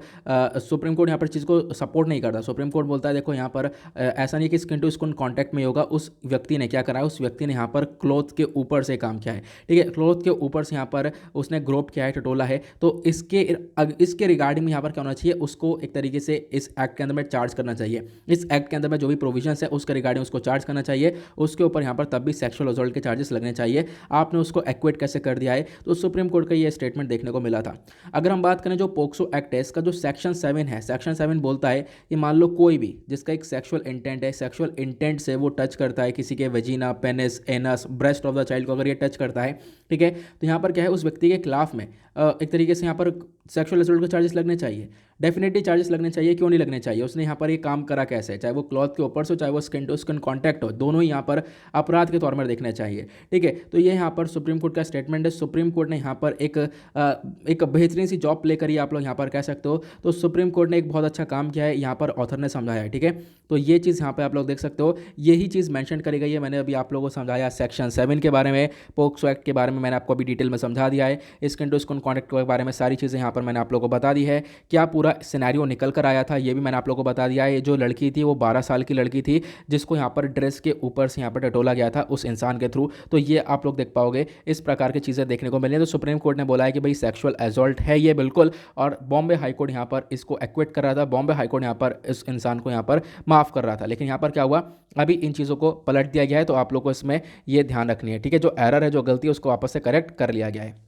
सुप्रीम कोर्ट यहाँ पर चीज़ को सपोर्ट नहीं करता। सुप्रीम कोर्ट बोलता है देखो यहाँ पर ऐसा नहीं है कि स्किन टू स्किन कांटेक्ट में होगा। उस व्यक्ति ने क्या करा है, उस व्यक्ति ने यहाँ पर क्लॉथ के ऊपर से काम किया है। ठीक है, क्लॉथ के ऊपर से यहाँ पर उसने ग्रोप किया है, टटोला है, तो इसके रिगार्डिंग में यहाँ पर क्या होना चाहिए, उसको एक तरीके से इस एक्ट के अंदर में चार्ज करना चाहिए। इस एक्ट के अंदर में जो भी प्रोविजंस है उसके रिगार्डिंग उसको चार्ज करना चाहिए। उसके ऊपर यहाँ पर तब भी सेक्सुअल असॉल्ट के चार्जेस लगने चाहिए। आपने उसको एक्विट कैसे कर दिया है, तो सुप्रीम कोर्ट का ये स्टेटमेंट देखने को मिला था। अगर हम बात करें जो पोक्सो एक्ट है, इसका जो सेक्शन 7 है, सेक्शन 7 बोलता है कि मान लो कोई भी जिसका एक सेक्सुअल इंटेंट है, सेक्सुअल इंटेंट से वो टच करता है किसी के vagina, penis, anus, breast of the child को अगर ये टच करता है, ठीक है, तो यहाँ पर क्या है, उस व्यक्ति के खिलाफ में एक तरीके से यहाँ पर सेक्सुअल असॉल्ट के चार्जेस लगने चाहिए। डेफिनेटली चार्जेस लगने चाहिए, क्यों नहीं लगने चाहिए, उसने यहाँ पर ये काम करा कैसे, चाहे वो क्लॉथ के ऊपर से चाहे वो स्किन टू स्किन कॉन्टैक्ट हो, दोनों ही यहाँ पर अपराध के तौर पर देखने चाहिए। ठीक है, तो ये यहाँ पर सुप्रीम कोर्ट का स्टेटमेंट है। सुप्रीम कोर्ट ने यहाँ पर एक बेहतरीन सी जॉब प्ले करी, आप लोग यहाँ पर कह सकते हो। तो सुप्रीम कोर्ट ने एक बहुत अच्छा काम किया है, यहाँ पर ऑथर ने समझाया है। ठीक है, तो ये चीज़ यहाँ पर आप लोग देख सकते हो, यही चीज़ मैंशन करी गई है। मैंने अभी आप लोगों को समझाया सेक्शन 7 के बारे में, पोक्सो एक्ट के बारे में मैंने आपको अभी डिटेल में समझा दिया है। स्किन टू स्किन कॉन्टैक्ट के बारे में सारी चीज़ें यहाँ पर मैंने आप लोगों को बता दी है। क्या पूरा सिनेरियो निकल कर आया था ये भी मैंने आप लोगों को बता दिया है। जो लड़की थी वो 12 साल की लड़की थी, जिसको यहाँ पर ड्रेस के ऊपर से यहाँ पर टटोला गया था उस इंसान के थ्रू। तो ये आप लोग देख पाओगे, इस प्रकार की चीज़ें देखने को मिली। तो सुप्रीम कोर्ट ने बोला है कि भाई सेक्सुअल असॉल्ट है ये बिल्कुल, और बॉम्बे हाईकोर्ट यहाँ पर इसको एक्विट कर रहा था, बॉम्बे हाईकोर्ट यहाँ पर इस इंसान को यहाँ पर माफ़ कर रहा था। लेकिन यहाँ पर क्या हुआ, अभी इन चीज़ों को पलट दिया गया है, तो आप लोग को इसमें ये ध्यान रखनी है। ठीक है, जो एरर है, जो गलती है, उसको वापस से करेक्ट कर लिया गया है,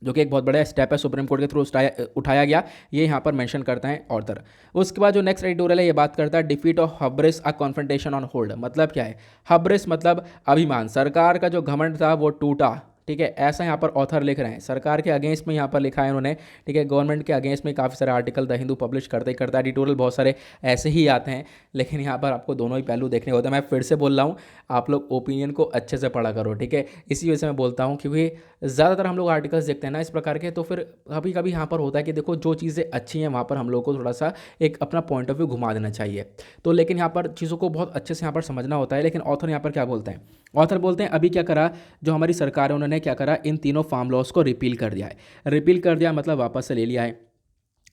जो कि एक बहुत बड़ा स्टेप है सुप्रीम कोर्ट के थ्रू उठाया गया, ये यहाँ पर मेंशन करता है ऑर्थर। उसके बाद जो नेक्स्ट एडिटोरियल है ये बात करता है defeat of hubris a confrontation on hold. मतलब क्या है, हब्रिस मतलब अभिमान, सरकार का जो घमंड था वो टूटा। ठीक है, ऐसा यहाँ पर ऑथर लिख रहे हैं, सरकार के अगेंस्ट में यहाँ पर लिखा है उन्होंने। ठीक है, गवर्नमेंट के अगेंस्ट में काफ़ी सारे आर्टिकल द हिंदू पब्लिश करते ही करता है, एडिटोरियल बहुत सारे ऐसे ही आते हैं, लेकिन यहाँ पर आपको दोनों ही पहलू देखने होते हैं। मैं फिर से बोल रहा हूँ, आप लोग ओपिनियन को अच्छे से पढ़ा करो। ठीक है, इसी वजह से मैं बोलता हूँ, क्योंकि ज़्यादातर हम लोग आर्टिकल्स देखते हैं ना इस प्रकार के, तो फिर कभी कभी यहाँ पर होता है कि देखो जो चीज़ें अच्छी हैं वहाँ पर हम लोग को थोड़ा सा एक अपना पॉइंट ऑफ व्यू घुमा देना चाहिए। तो लेकिन यहाँ पर चीज़ों को बहुत अच्छे से यहाँ पर समझना होता है। लेकिन ऑथर यहाँ पर क्या बोलते हैं, ऑथर बोलते हैं अभी क्या करा, जो हमारी सरकार है उन्होंने क्या करा, इन तीनों फार्म लॉस को रिपील कर दिया है। रिपील कर दिया मतलब वापस से ले लिया है।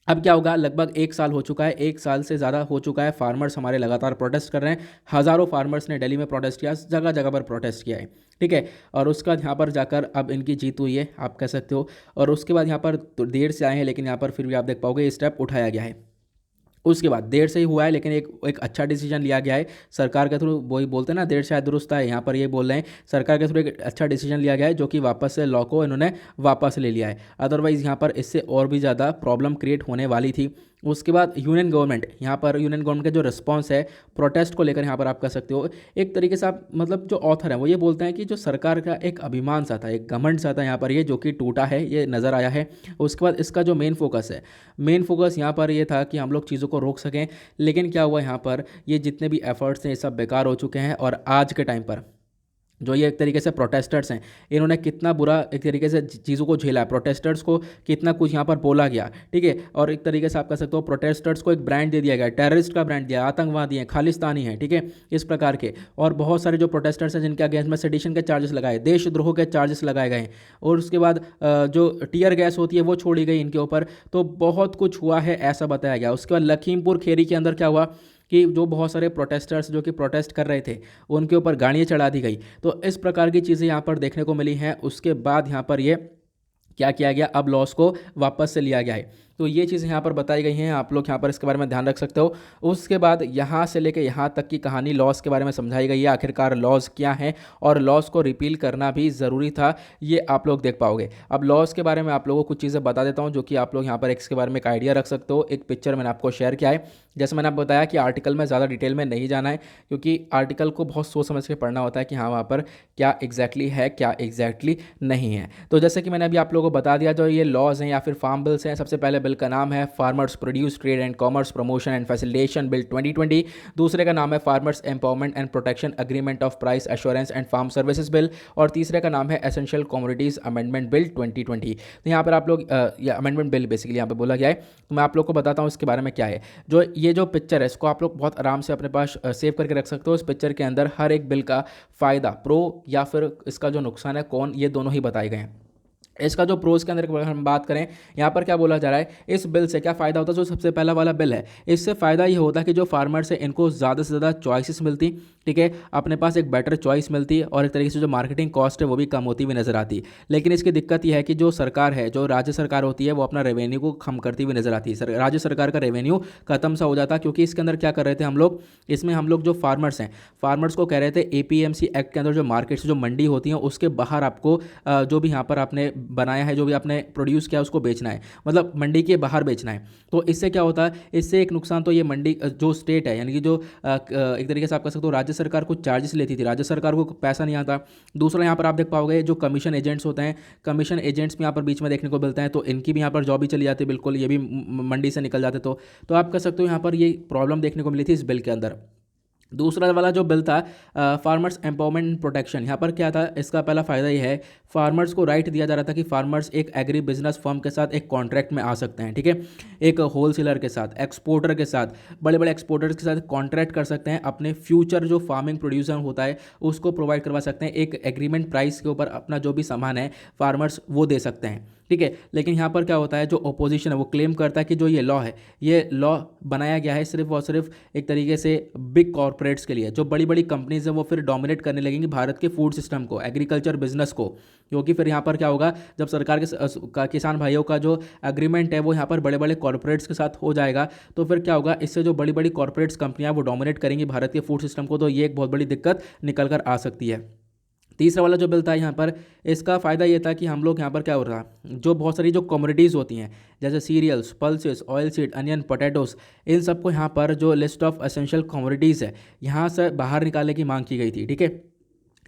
अब क्या होगा, लगभग 1 साल हो चुका है, 1 साल से ज़्यादा हो चुका है, फार्मर्स हमारे लगातार प्रोटेस्ट कर रहे हैं। हज़ारों फार्मर्स ने दिल्ली में प्रोटेस्ट किया, जगह जगह पर प्रोटेस्ट किया है। ठीक है, और उसके बाद यहाँ पर जाकर अब इनकी जीत हुई है, आप कह सकते हो। और उसके बाद यहाँ पर तो देर से आए हैं, लेकिन यहाँ पर फिर भी आप देख पाओगे स्टेप उठाया गया है। उसके बाद देर से ही हुआ है, लेकिन एक अच्छा डिसीजन लिया गया है सरकार के थ्रू। वही बोलते हैं ना, देर शायद दुरुस्त है, यहाँ पर ये बोल रहे हैं सरकार के थ्रू एक अच्छा डिसीजन लिया गया है, जो कि वापस से लॉ को इन्होंने वापस ले लिया है। अदरवाइज़ यहाँ पर इससे और भी ज़्यादा प्रॉब्लम क्रिएट होने वाली थी। उसके बाद यूनियन गवर्नमेंट, यहाँ पर यूनियन गवर्नमेंट का जो रिस्पांस है प्रोटेस्ट को लेकर, यहाँ पर आप कर सकते हो। एक तरीके से आप मतलब जो ऑथर है वो ये बोलते हैं कि जो सरकार का एक अभिमान सा था, एक घमंड सा था यहाँ पर, ये जो कि टूटा है, ये नज़र आया है। उसके बाद इसका जो मेन फोकस है, मेन फोकस यहाँ पर ये था कि हम लोग चीज़ों को रोक सकें। लेकिन क्या हुआ यहाँ पर, ये जितने भी एफर्ट्स हैं ये सब बेकार हो चुके हैं। और आज के टाइम पर जो ये एक तरीके से प्रोटेस्टर्स हैं, इन्होंने कितना बुरा एक तरीके से चीज़ों को झेला है, प्रोटेस्टर्स को कितना कुछ यहाँ पर बोला गया, ठीक है। और एक तरीके से आप कह सकते हो प्रोटेस्टर्स को एक ब्रांड दे दिया गया, टेररिस्ट का ब्रांड दिया, आतंकवादी हैं, खालिस्तानी हैं, ठीक है, इस प्रकार के। और बहुत सारे जो प्रोटेस्टर्स हैं जिनके अगेंस्ट में सेडिशन के चार्जेस लगाए, देशद्रोह के चार्जेस लगाए गए। और उसके बाद जो टीयर गैस होती है वो छोड़ी गई इनके ऊपर। तो बहुत कुछ हुआ है ऐसा बताया गया। उसके बाद लखीमपुर खेरी के अंदर क्या हुआ कि जो बहुत सारे प्रोटेस्टर्स जो कि प्रोटेस्ट कर रहे थे उनके ऊपर गाड़ियाँ चढ़ा दी गई। तो इस प्रकार की चीज़ें यहाँ पर देखने को मिली हैं। उसके बाद यहाँ पर ये क्या किया गया, अब लॉस को वापस से लिया गया है। तो ये चीज़ें यहाँ पर बताई गई हैं, आप लोग यहाँ पर इसके बारे में ध्यान रख सकते हो। उसके बाद यहाँ से लेके यहाँ तक की कहानी लॉस के बारे में समझाई गई है, आखिरकार लॉस क्या है और लॉस को रिपील करना भी ज़रूरी था, ये आप लोग देख पाओगे। अब लॉस के बारे में आप लोगों को कुछ चीज़ें बता देता हूँ जो कि आप लोग यहाँ पर इसके बारे में एक आइडिया रख सकते हो। एक पिक्चर मैंने आपको शेयर किया है। जैसे मैंने आपको बताया कि आर्टिकल में ज़्यादा डिटेल में नहीं जाना है, क्योंकि आर्टिकल को बहुत सोच समझ के पढ़ना होता है कि हाँ वहाँ पर क्या एग्जैक्टली है, क्या एग्जैक्टली नहीं है। तो जैसे कि मैंने अभी आप लोगों को बता दिया, जो ये लॉज हैं या फिर फार्म बिल्स हैं, सबसे पहले बिल का नाम है farmers produce trade and commerce promotion and facilitation bill 2020। दूसरे का नाम है farmers empowerment and protection agreement of price assurance and farm services bill. और तीसरे का नाम है एसेंशियल कमोडिटीज अमेंडमेंट बिल 2020। तो यहाँ पर आप लोग ये अमेंडमेंट बिल बेसिकली यहाँ पे बोला गया है। तो मैं आप लोग को बताता हूँ इसके बारे में क्या है। जो ये जो पिक्चर है इसको आप लोग बहुत आराम से अपने पास सेव करके रख सकते हो। इस पिक्चर के अंदर हर एक बिल का फ़ायदा, प्रो या फिर इसका जो नुकसान है कौन, ये दोनों ही बताए गए हैं। इसका जो प्रोज के अंदर हम बात करें, यहाँ पर क्या बोला जा रहा है, इस बिल से क्या फ़ायदा होता है। जो सबसे पहला वाला बिल है, इससे फ़ायदा ये होता है कि जो फार्मर्स है इनको ज़्यादा से ज़्यादा चॉइसेस मिलती, ठीक है, अपने पास एक बेटर चॉइस मिलती और एक तरीके से जो मार्केटिंग कॉस्ट है वो भी कम होती हुई नजर आती। लेकिन इसकी दिक्कत यह है कि जो सरकार है, जो राज्य सरकार होती है, वो अपना रेवेन्यू को कम करती हुई नजर आती है। राज्य सरकार का रेवेन्यू खत्म सा हो जाता है, क्योंकि इसके अंदर क्या कर रहे थे हम लोग, इसमें हम लोग जो फार्मर्स हैं, फार्मर्स को कह रहे थे एपीएमसी एक्ट के अंदर जो मार्केट्स, जो मंडी होती हैं, उसके बाहर आपको जो भी यहाँ पर आपने बनाया है, जो भी आपने प्रोड्यूस किया उसको बेचना है, मतलब मंडी के बाहर बेचना है। तो इससे क्या होता है, इससे एक नुकसान तो ये मंडी जो स्टेट है, यानी कि जो एक तरीके से आप कह सकते हो राज्य सरकार कुछ चार्जेस लेती थी, राज्य सरकार को पैसा नहीं आता। दूसरा यहाँ पर आप देख पाओगे जो कमीशन एजेंट्स होते हैं, कमीशन एजेंट्स भी यहाँ पर बीच में देखने को मिलते हैं, तो इनकी भी यहाँ पर जॉब ही चली जाती है, बिल्कुल ये भी मंडी से निकल जाते। तो आप कह सकते हो यहाँ पर ये प्रॉब्लम देखने को मिली थी इस बिल के अंदर। दूसरा वाला जो बिल था फार्मर्स एम्पावरमेंट एंड प्रोटेक्शन, यहाँ पर क्या था, इसका पहला फ़ायदा ये है, फार्मर्स को राइट दिया जा रहा था कि फार्मर्स एक एग्री बिजनेस फर्म के साथ एक कॉन्ट्रैक्ट में आ सकते हैं, ठीक है, एक होलसेलर के साथ, एक्सपोर्टर के साथ, बड़े बड़े एक्सपोर्टर्स के साथ कॉन्ट्रैक्ट कर सकते हैं, अपने फ्यूचर जो फार्मिंग प्रोड्यूसर होता है उसको प्रोवाइड करवा सकते हैं, एक एग्रीमेंट प्राइस के ऊपर अपना जो भी सामान है फार्मर्स वो दे सकते हैं, ठीक है। लेकिन यहाँ पर क्या होता है, जो अपोजिशन है वो क्लेम करता है कि जो ये लॉ है, ये लॉ बनाया गया है सिर्फ और सिर्फ एक तरीके से बिग कॉर्पोरेट्स के लिए। जो बड़ी बड़ी कंपनीज हैं वो फिर डोमिनेट करने लगेंगी भारत के फूड सिस्टम को, एग्रीकल्चर बिजनेस को, क्योंकि फिर यहाँ पर क्या होगा, जब सरकार के किसान भाइयों का जो एग्रीमेंट है वो यहाँ पर बड़े बड़े कॉर्पोरेट्स के साथ हो जाएगा, तो फिर क्या होगा, इससे जो बड़ी बड़ी कॉर्पोरेट्स कंपनियाँ वो डोमिनेट करेंगी भारत के फूड सिस्टम को। तो ये एक बहुत बड़ी दिक्कत निकल कर आ सकती है। तीसरा वाला जो बिल था यहाँ पर, इसका फ़ायदा ये था कि हम लोग यहाँ पर क्या हो रहा, जो बहुत सारी जो कमोडिटीज़ होती हैं जैसे cereals, pulses, oil seed, onion, potatoes, इन सबको यहाँ पर जो लिस्ट ऑफ एसेंशियल कमोडिटीज़ है यहाँ से बाहर निकालने की मांग की गई थी, ठीक है,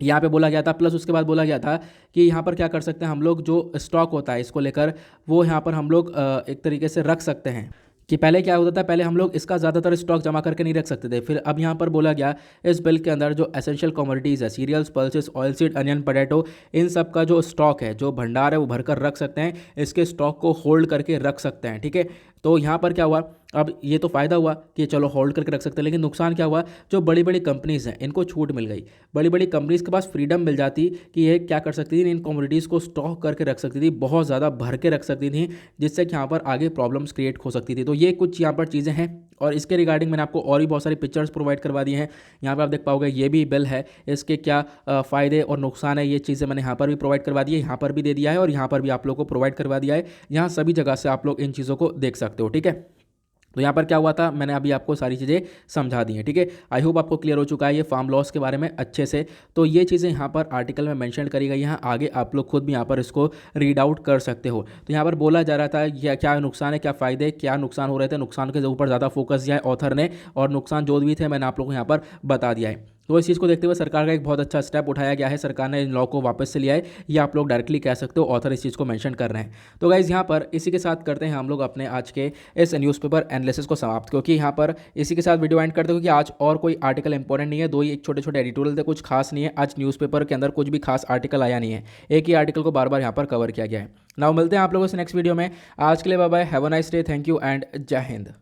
यहाँ पे बोला गया था। प्लस उसके बाद बोला गया था कि यहाँ पर क्या कर सकते हैं हम लोग, जो स्टॉक होता है इसको लेकर वो यहाँ पर हम लोग एक तरीके से रख सकते हैं। कि पहले क्या होता था, पहले हम लोग इसका ज़्यादातर स्टॉक जमा करके नहीं रख सकते थे, फिर अब यहाँ पर बोला गया इस बिल के अंदर जो एसेंशियल कमोडिटीज़ है, cereals, pulses, oil seed, onion, potato, इन सब का जो स्टॉक है, जो भंडार है वो भरकर रख सकते हैं, इसके स्टॉक को होल्ड करके रख सकते हैं, ठीक है। तो यहाँ पर क्या हुआ, अब ये तो फ़ायदा हुआ कि चलो होल्ड करके रख सकते हैं, लेकिन नुकसान क्या हुआ, जो बड़ी बड़ी कंपनीज़ हैं इनको छूट मिल गई, बड़ी बड़ी कंपनीज़ के पास फ्रीडम मिल जाती कि ये क्या कर सकती थी, इन कमोडिटीज़ को स्टॉक करके रख सकती थी, बहुत ज़्यादा भर के रख सकती थी, जिससे कि यहाँ पर आगे प्रॉब्लम्स क्रिएट हो सकती थी। तो ये कुछ यहाँ पर चीज़ें हैं, और इसके रिगार्डिंग मैंने आपको और भी बहुत सारी पिक्चर्स प्रोवाइड करवा दी हैं। यहाँ पर आप देख पाओगे ये भी बिल है, इसके क्या फ़ायदे और नुकसान है, ये चीज़ें मैंने यहाँ पर भी प्रोवाइड करवा दी है, यहाँ पर भी दे दिया है और यहाँ पर भी आप लोग को प्रोवाइड करवा दिया है। यहाँ सभी जगह से आप लोग इन चीज़ों को देख सकते हो, ठीक है। तो यहाँ पर क्या हुआ था, मैंने अभी आपको सारी चीज़ें समझा दी हैं, ठीक है। आई होप आपको क्लियर हो चुका है ये फार्म लॉस के बारे में अच्छे से। तो ये चीज़ें यहाँ पर आर्टिकल में मेंशन करी गई हैं, आगे आप लोग खुद भी यहाँ पर इसको रीड आउट कर सकते हो। तो यहाँ पर बोला जा रहा था क्या क्या नुकसान है, क्या फ़ायदे, क्या नुकसान हो रहे थे, नुकसान के ऊपर ज़्यादा फोकस दिया है ऑथर ने, और नुकसान जो भी थे मैंने आप लोगों को यहाँ पर बता दिया है। तो इस चीज़ को देखते हुए सरकार का एक बहुत अच्छा स्टेप उठाया गया है, सरकार ने इन लॉ को वापस से लिया है, ये आप लोग डायरेक्टली कह सकते हो, ऑथर इस चीज़ को मेंशन कर रहे हैं। तो गाइज़ यहाँ पर इसी के साथ करते हैं हम लोग अपने आज के इस न्यूज़पेपर एनालिसिस को समाप्त, क्योंकि यहाँ पर इसी के साथ वीडियो एंड करते हो कि आज और कोई आर्टिकल इंपॉर्टेंट नहीं है, दो ही एक छोटे छोटे एडिटोरियल थे, कुछ खास नहीं है आज न्यूज़पेपर के अंदर, कुछ भी खास आर्टिकल आया नहीं है, एक ही आर्टिकल को बार बार यहाँ पर कवर किया गया है। नाउ मिलते हैं आप लोगों से नेक्स्ट वीडियो में, आज के लिए bye bye, have a nice day, thank you and जय हिंद।